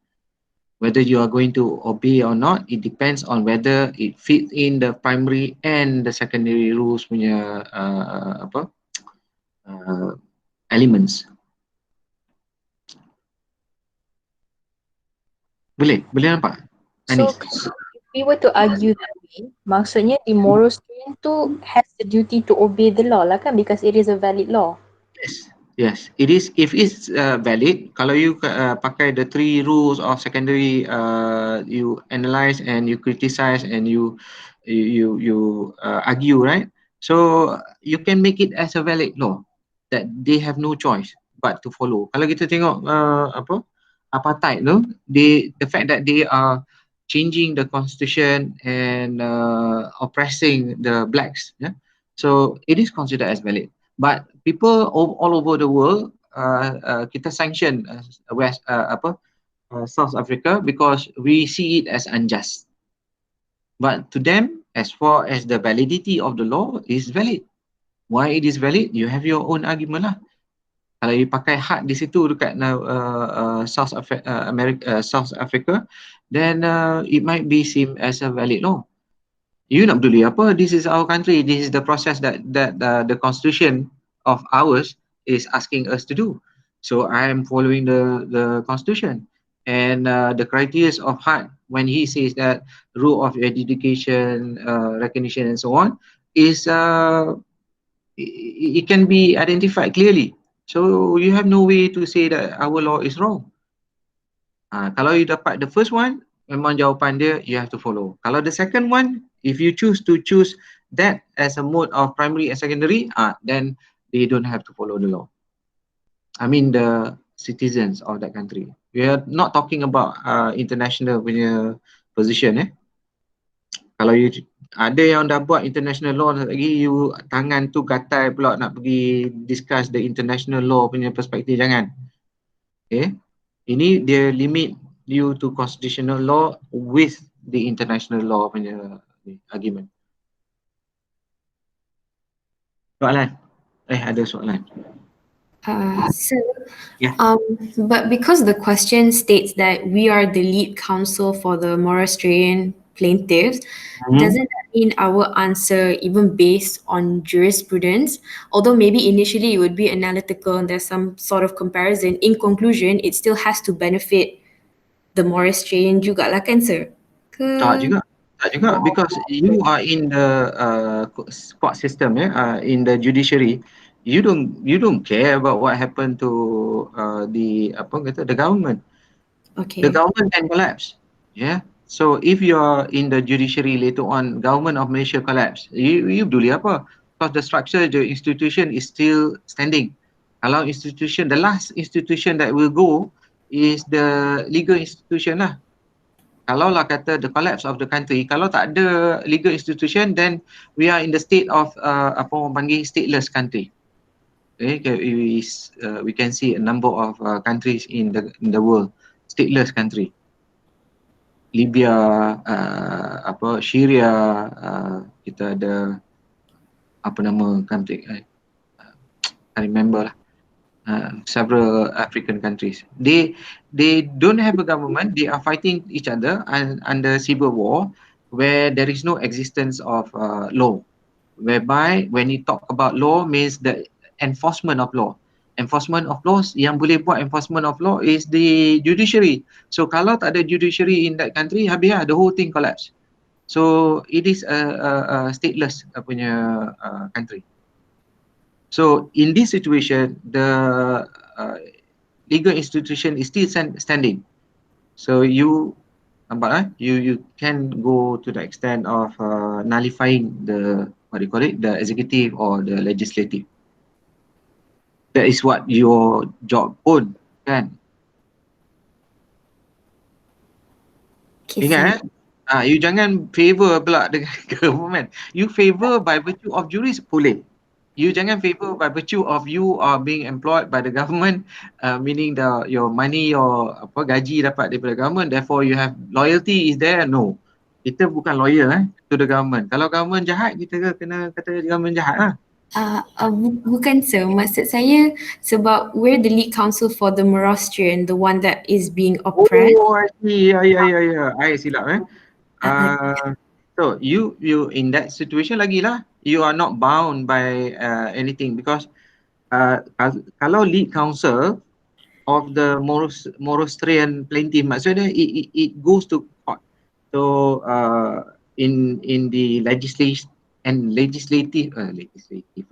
Whether you are going to obey or not, it depends on whether it fits in the primary and the secondary rules punya elements. Boleh nampak? So, if we were to argue that way, maksudnya the Morastrian tu has the duty to obey the law lah kan, because it is a valid law. Yes, it is. If it's valid, kalau you pakai the 3 rules of secondary, you analyze and you criticize and you argue, right? So you can make it as a valid law that they have no choice but to follow. Kalau kita tengok apartheid tu, the fact that they are changing the constitution and oppressing the blacks, yeah? So it is considered as valid. But people all over the world, kita sanction South Africa because we see it as unjust. But to them, as far as the validity of the law is valid. Why it is valid? You have your own argument lah. Kalau you pakai hak di situ dekat South Africa, then it might be seen as a valid law. You nak peduli apa? This is our country. This is the process that the constitution of ours is asking us to do. So I am following the constitution and the criteria of HAT when he says that rule of education, recognition, and so on is it can be identified clearly. So you have no way to say that our law is wrong. Kalau you dapat the first one, memang jawapan dia you have to follow. Kalau the second one, if you choose that as a mode of primary and secondary, then they don't have to follow the law. I mean the citizens of that country. We are not talking about international punya position. Kalau you ada yang dah buat international law lagi, you tangan tu gatal pula nak pergi discuss the international law punya perspektif, jangan. Okay. Ini dia limit you to constitutional law with the international law punya argument. Soalan? Ada soalan. So, yeah. But because the question states that we are the lead counsel for the Morastrian plaintiffs, doesn't that mean our answer, even based on jurisprudence, although maybe initially it would be analytical and there's some sort of comparison, in conclusion, it still has to benefit the Morastrian juga lah kan, sir? Tak juga, because you are in the court system, in the judiciary. You don't care about what happened to the government. Okay. The government can collapse. Yeah. So if you're in the judiciary later on, government of Malaysia collapse, you peduli apa? Because the structure, the institution is still standing. Kalau institution, the last institution that will go is the legal institution lah. Kalau lah kata the collapse of the country, kalau tak ada legal institution, then we are in the state of apa orang panggil stateless country. Okay, we can see a number of countries in the world, stateless country. Libya, apa Syria, kita ada apa nama country, I remember lah, several African countries. They don't have a government. They are fighting each other under civil war, where there is no existence of law. Whereby when you talk about law means the enforcement of law. Enforcement of laws, yang boleh buat enforcement of law is the judiciary. So kalau tak ada judiciary in that country, habis lah, the whole thing collapse. So it is a stateless punya country. So in this situation, the legal institution is still standing. So you can go to the extent of nullifying the the executive or the legislative. That is what your job pun, kan? Ingat, you jangan favor pula dengan government. You favor by virtue of juris boleh. You jangan favor by virtue of you are being employed by the government, meaning your money, your apa gaji dapat daripada government, therefore you have loyalty is there. No, kita bukan loyal to the government. Kalau government jahat, kita kena kata government jahat lah. Bukan sir, maksud saya sebab we're the lead counsel for the Morastrian, the one that is being oppressed. Oh, I see. Yeah. I silap So you in that situation lagi lah, you are not bound by anything because kalau lead counsel of the Morastrian plaintiff, maksudnya it goes to court. So in the legislative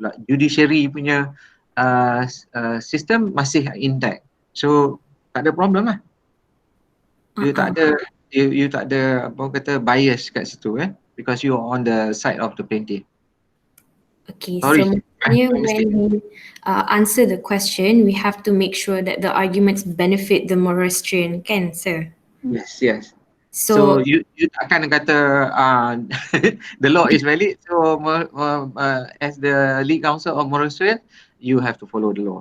lah, judiciary punya system masih intact. So tak ada problem lah. You tak ada apa kata bias kat situ because you are on the side of the plaintiff. Okay, so when we answer the question, we have to make sure that the arguments benefit the Morastrian, kan sir? Yes. So you takkan kata the law is valid, so as the lead counsel of Morastrian, you have to follow the law.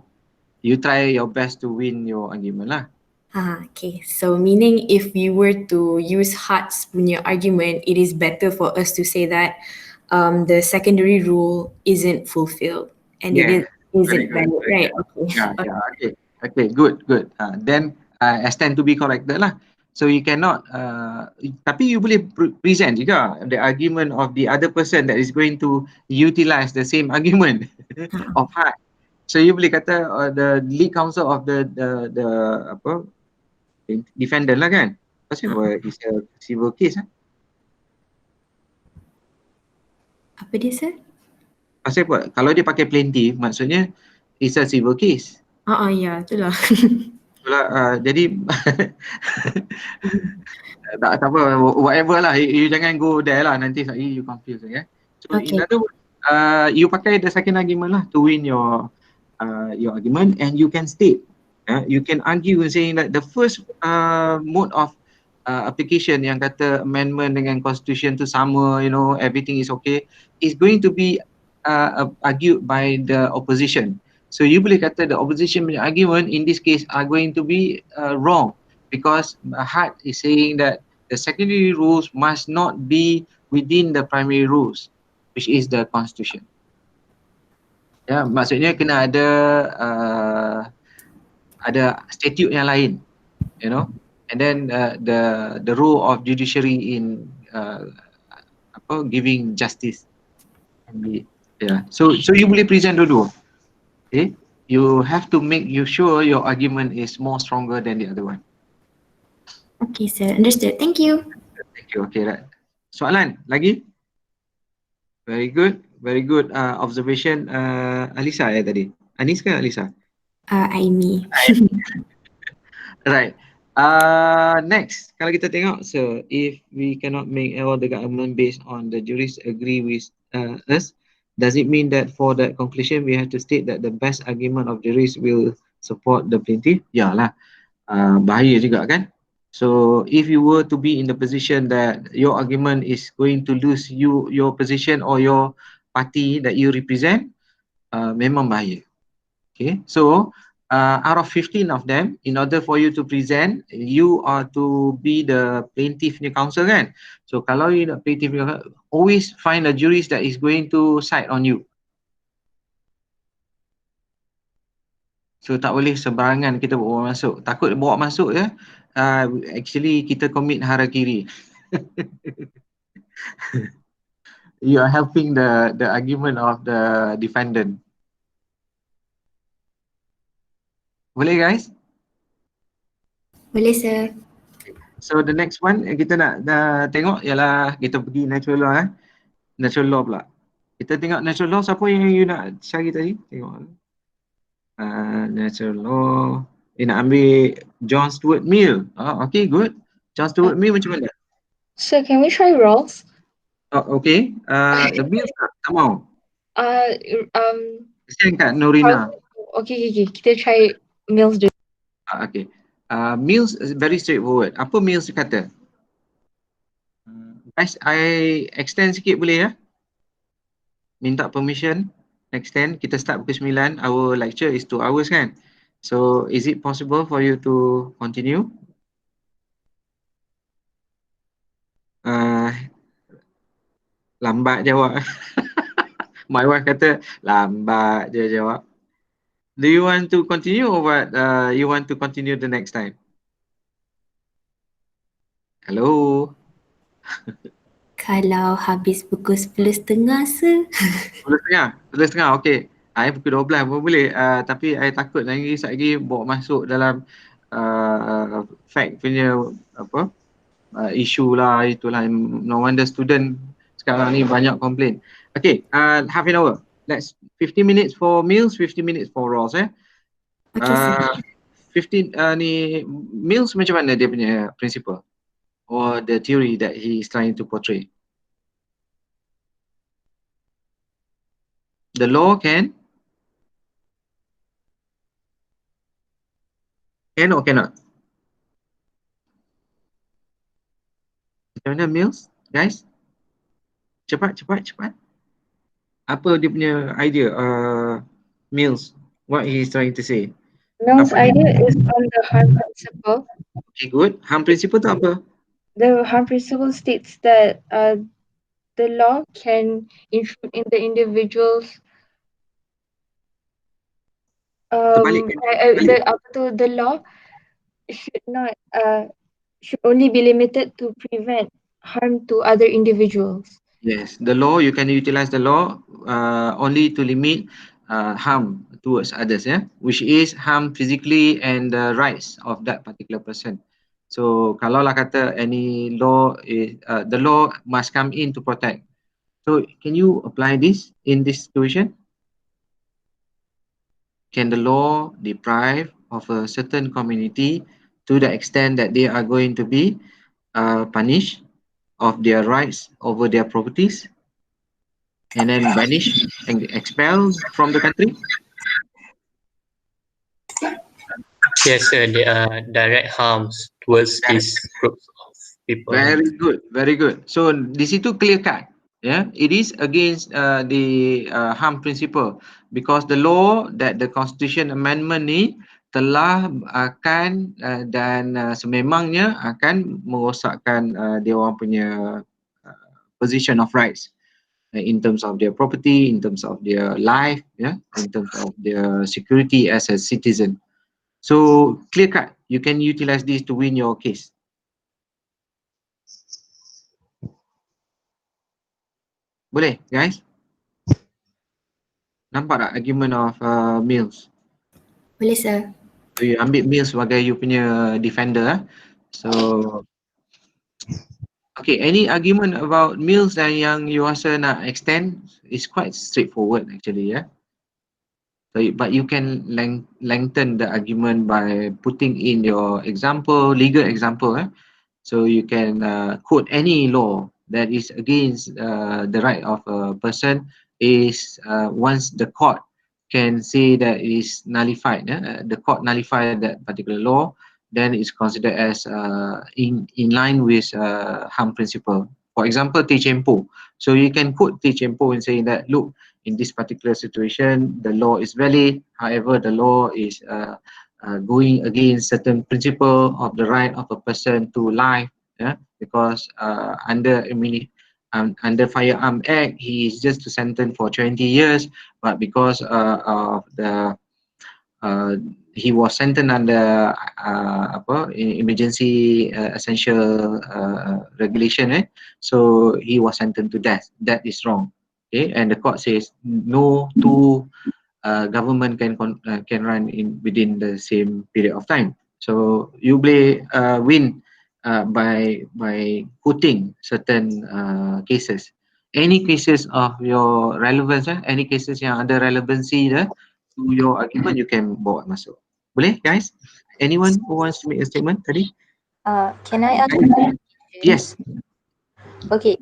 You try your best to win your argument lah. Okay, so meaning if we were to use Hart's punya argument, it is better for us to say that the secondary rule isn't fulfilled and it isn't valid, right? Okay, good. Then I stand to be corrected lah. So you cannot, tapi you boleh present juga the argument of the other person that is going to utilize the same argument of Hart. So you boleh kata the lead counsel of the apa defendant lah kan? Pasal it's a civil case Apa dia sir? Pasal apa? Kalau dia pakai plaintiff, maksudnya it's a civil case. Ya, itulah. Jadi tak apa, whatever lah, you jangan go there lah, nanti you confuse So in other words, you pakai the second argument lah to win your argument, and you can state, you can argue saying that the first mode of application yang kata amendment dengan constitution tu sama, everything is okay, is going to be argued by the opposition. So you boleh kata the opposition argument in this case are going to be wrong because Hart is saying that the secondary rules must not be within the primary rules, which is the constitution. Ya, maksudnya kena ada statute yang lain, and then the role of judiciary in giving justice. So you boleh present dulu. Okay, you have to make sure your argument is more stronger than the other one. Okay, sir. Understood. Thank you. Thank you. Okay, right. Soalan lagi? Very good. Observation. Alisa tadi. Anis ke Alisa? Aimi. Right. Next, kalau kita tengok, so if we cannot make all the government based on the jurists agree with us, does it mean that for that conclusion we have to state that the best argument of jurists will support the plaintiff? Yalah, bahaya juga kan. So if you were to be in the position that your argument is going to lose your position or your party that you represent, memang bahaya. Okay, so out of 15 of them, in order for you to present, you are to be the plaintiff counsel kan. So kalau you nak plaintiff, always find a jurist that is going to side on you. So tak boleh sebarangan kita bawa masuk. Takut bawa masuk ya, actually kita commit harakiri. You are helping the argument of the defendant. Boleh guys? Boleh sir. So the next one kita nak tengok ialah kita pergi natural law Natural law pula. Kita tengok natural law, siapa yang you nak cari tadi? Tengok. Natural law. Nak ambil John Stuart Mill. Okay, good. John Stuart Mill macam mana? So can we try Rawls? Okay. Mill tak mau. Kesian kat Norina. Okay. Kita try Mills dulu. Okay. Mills is very straightforward. Apa Mills kata? Guys, I extend sikit boleh ya? Minta permission, extend. Kita start pukul 9. Our lecture is 2 hours kan? So, is it possible for you to continue? Lambat jawab. My wife kata, lambat je jawab. Do you want to continue or what? You want to continue the next time? Hello? Kalau habis pukul 10.30 se. 10.30, okay. I pukul 12 pun boleh. Tapi I takut lagi lagi bawa masuk dalam fact punya apa isu lah, itulah. No wonder student sekarang ni banyak complain. Okay, half an hour. Let's 50 minutes for Mills, 50 minutes for Rawls Okay, 15 ni Mills macam mana dia punya principle or the theory that he is trying to portray? The law can or cannot? Macam mana Mills, guys? Cepat. Apa dia punya idea? Mills, what he is trying to say? Mills' idea is on the harm principle. Okay, good. Harm principle tu apa? The harm principle states that the law can intrude in the individual's the law should only be limited to prevent harm to other individuals. Yes, the law, you can utilize the law only to limit harm towards others, which is harm physically and the rights of that particular person. So kalau lah kata any law is the law must come in to protect. So can you apply this in this situation? Can the law deprive of a certain community to the extent that they are going to be punished of their rights over their properties and then banished and expelled from the country? Yes, sir. There are direct harms towards these groups of people. Very good. So di situ clear cut. It is against the harm principle because the law that the Constitution Amendment ni telah akan dan sememangnya akan merosakkan dia orang punya position of rights in terms of their property, in terms of their life, in terms of their security as a citizen. So clear cut, you can utilize this to win your case. Boleh guys? Nampak tak argument of Mills? Boleh sir. So you ambil Mills sebagai you punya defender. So okay, any argument about Mills yang you rasa nak extend is quite straightforward actually. So, but you can lengthen the argument by putting in your example, legal example. So you can quote any law that is against the right of a person is once the court can say that it is nullified, the court nullified that particular law, then it's considered as in line with harm principle. For example, Tejempo. So you can quote Tejempo and saying that, look, in this particular situation, the law is valid. However, the law is going against certain principle of the right of a person to life, because under Firearm Act, he is just sentenced for 20 years, but because of the he was sentenced under emergency essential regulation, so he was sentenced to death. That is wrong. Okay, and the court says no two government can run within the same period of time. So you boleh win by quoting certain cases. Any cases of your relevance, any cases yang ada relevancy to your argument, you can bawa masuk. Boleh, guys? Anyone who wants to make a statement tadi? Can I ask a question? Yes. Okay.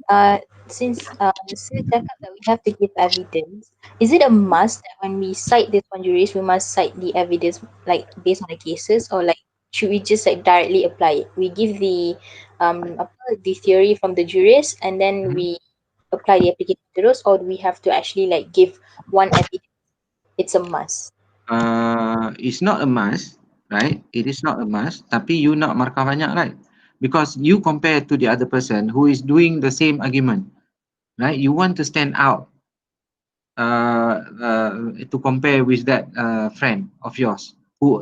Since Sir cakap that we have to give evidence, is it a must that when we cite this one jurist, we must cite the evidence like based on the cases, or like should we just like directly apply it? We give the the theory from the jurist and then we apply the application terus, or do we have to actually like give one evidence? It's a must. It's not a must, right? It is not a must. Tapi you nak markah banyak, right? Because you compare to the other person who is doing the same argument, right? You want to stand out to compare with that friend of yours who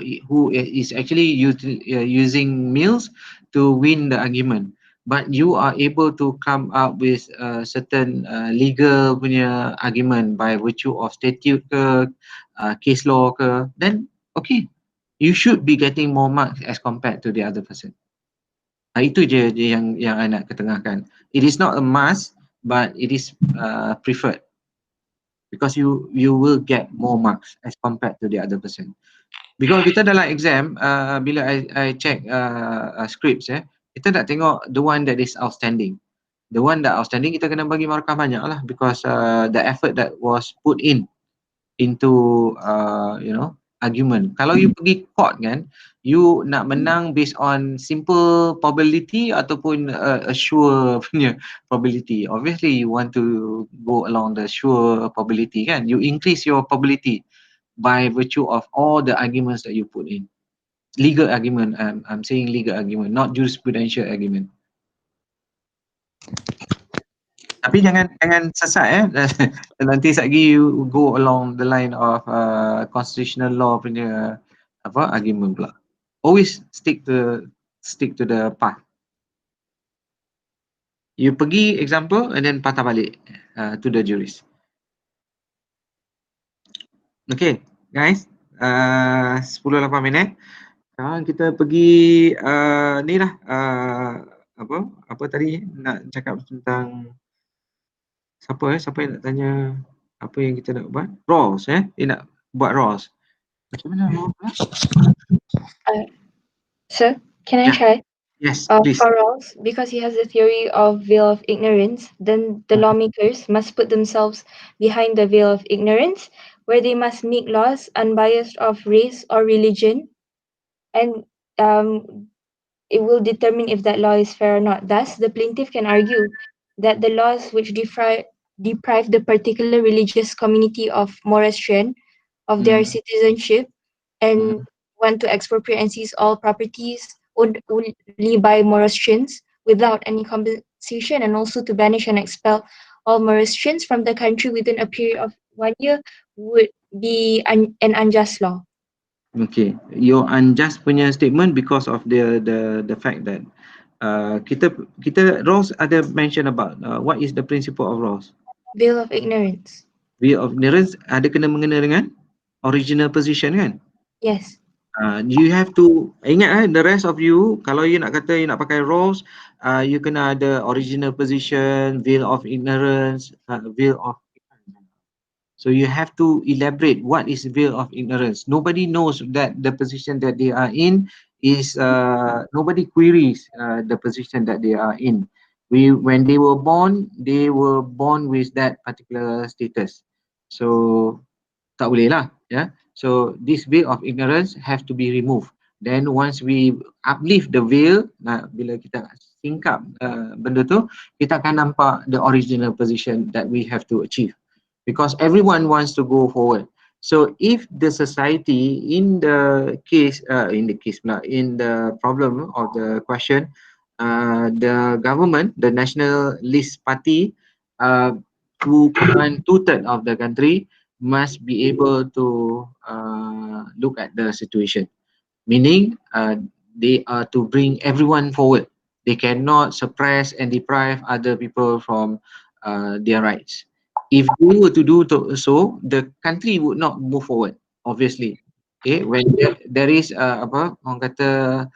is actually using meals to win the argument, but you are able to come up with certain legal punya argument by virtue of statute ke, case law ke, then okay, you should be getting more marks as compared to the other person. Itu je yang I nak ketengahkan. It is not a must, but it is preferred, because you will get more marks as compared to the other person. Because kita dalam exam, bila I check scripts, kita nak tengok the one that is outstanding. The one that outstanding, kita kena bagi markah banyak lah, because the effort that was put into argument. Kalau you pergi court kan, you nak menang based on simple probability ataupun a sure punya probability. Obviously you want to go along the sure probability kan. You increase your probability by virtue of all the arguments that you put in. Legal argument, I'm saying legal argument, not jurisprudential argument. Tapi jangan sesat nanti lagi you go along the line of constitutional law punya argument pula. Always stick to the path. You pergi example and then patah balik to the jurist. Okay, guys, 10-8 minit. Sekarang kita pergi ni lah, apa tadi nak cakap tentang siapa yang nak tanya apa yang kita nak buat? Ross dia nak buat Ross. Macam mana Ross? Sir, can I try? Yes, please. For Ross, because he has the theory of veil of ignorance, then the lawmakers must put themselves behind the veil of ignorance, where they must make laws unbiased of race or religion, and it will determine if that law is fair or not. Thus, the plaintiff can argue that the laws which deprive the particular religious community of Morastrian of their citizenship and want to expropriate and seize all properties owned only by Morastrians without any compensation, and also to banish and expel all Morastrians from the country within a period of 1 year would be an unjust law. Okay, your unjust punya statement because of the fact that kita Ross ada mention about what is the principle of Ross? Veil of ignorance. Veil of ignorance ada kena mengena dengan original position kan? Yes. You have to ingat the rest of you, kalau you nak kata you nak pakai Ross, you kena ada original position, veil of ignorance, veil of So you have to elaborate what is veil of ignorance. Nobody knows that the position that they are in is, nobody queries the position that they are in. When they were born with that particular status. So tak boleh lah, yeah. So this veil of ignorance have to be removed. Then once we uplift the veil, bila kita singkap benda tu, kita akan nampak the original position that we have to achieve. Because everyone wants to go forward. So if the society in the problem of the question, the government, the nationalist party, who command 2/3 of the country, must be able to look at the situation. Meaning, they are to bring everyone forward. They cannot suppress and deprive other people from their rights. If they were to do so, the country would not move forward, obviously. Okay, when there is apa orang kata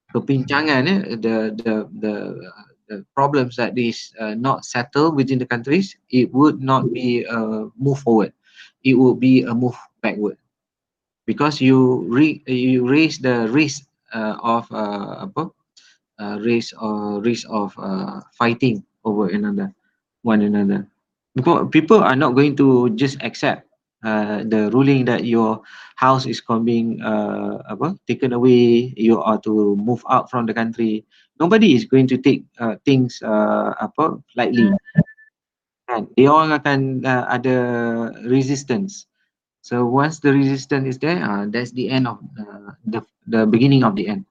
kepincangan, the problems that is not settled within the countries, it would not be a move forward. It would be a move backward, because you raise the risk of risk of fighting over one another. Because people are not going to just accept the ruling that your house is being taken away, you are to move out from the country. Nobody is going to take things lightly. And they all akan ada resistance. So once the resistance is there, that's the end of the beginning of the end.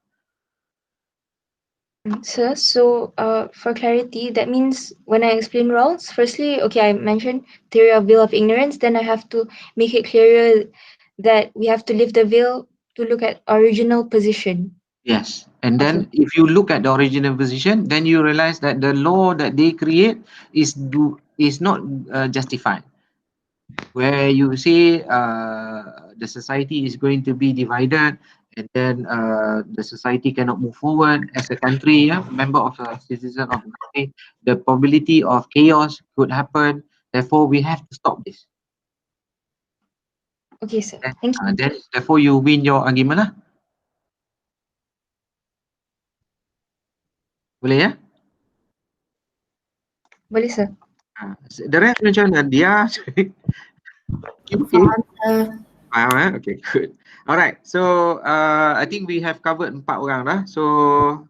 Sir, so for clarity, that means when I explain roles, firstly, okay, I mentioned theory of veil of ignorance, then I have to make it clearer that we have to lift the veil to look at original position. Yes, and then if you look at the original position, then you realize that the law that they create is not justified. Where you say the society is going to be divided, and then the society cannot move forward as a country, member of a citizen of the country, the probability of chaos could happen. Therefore, we have to stop this. Okay, sir. Thank you. Then, therefore, you win your argument lah. Boleh ya? Boleh, sir. The rest macam mana? Dia okay. Faham, okay, good. Alright, so I think we have covered 4 orang dah. So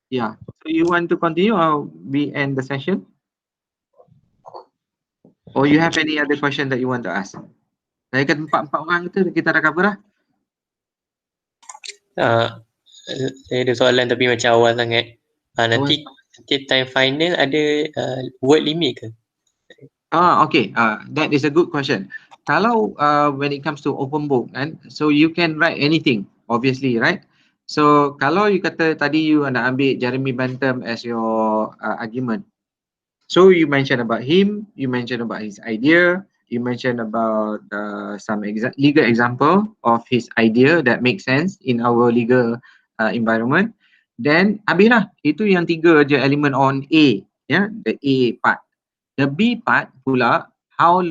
yeah, so you want to continue or we end the session? Or you have any other question that you want to ask? Saya kan 4 orang tu kita dah cover dah. Saya ada soalan tapi macam awal sangat. Nanti time final ada word limit ke? Okay. That is a good question. Kalau when it comes to open book, and so you can write anything, obviously, right? So kalau you kata tadi you nak ambil Jeremy Bentham as your argument, so you mention about him, you mention about his idea, you mention about some legal example of his idea that makes sense in our legal environment. Then habislah, itu yang 3 je elemen on A, yeah, the A part. The B part pula, how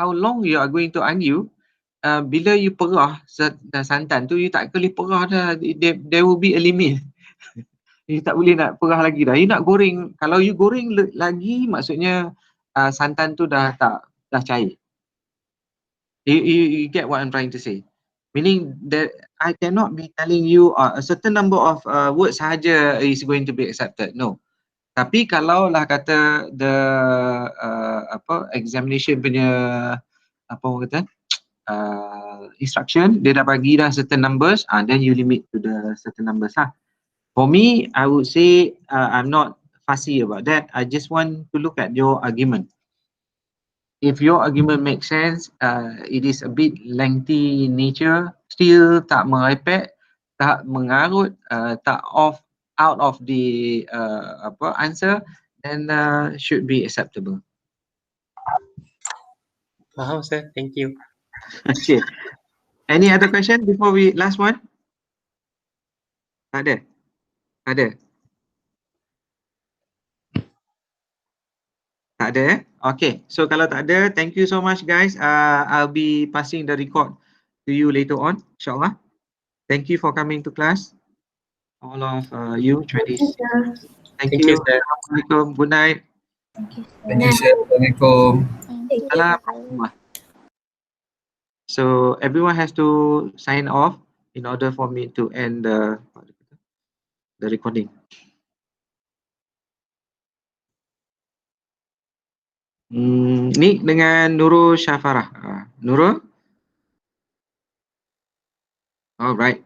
long you are going to argue. Bila you perah santan tu, you tak boleh perah dah. There will be a limit. You tak boleh nak perah lagi dah. You nak goreng. Kalau you goreng lagi, maksudnya santan tu dah cair. You get what I'm trying to say? Meaning that I cannot be telling you a certain number of words sahaja is going to be accepted. No. Tapi kalau lah kata the examination punya orang kata instruction, dia dah bagi dah certain numbers, then you limit to the certain numbers lah. For me, I would say I'm not fussy about that. I just want to look at your argument. If your argument makes sense, it is a bit lengthy in nature, still tak merepek, tak mengarut, tak out of the answer, then should be acceptable. Faham, sir. Thank you. Okay. Any other question before we last one? Ada? Ada? Tak ada. Okay. So kalau tak ada, thank you so much guys. I'll be passing the record to you later on, insyaAllah. Thank you for coming to class. All of you, Chinese. Thank you. Assalamualaikum. Good night. Thank you, sir. Assalamualaikum. Salam. So everyone has to sign off in order for me to end the recording. Ni dengan Nurul Syafarah. Nurul? Alright.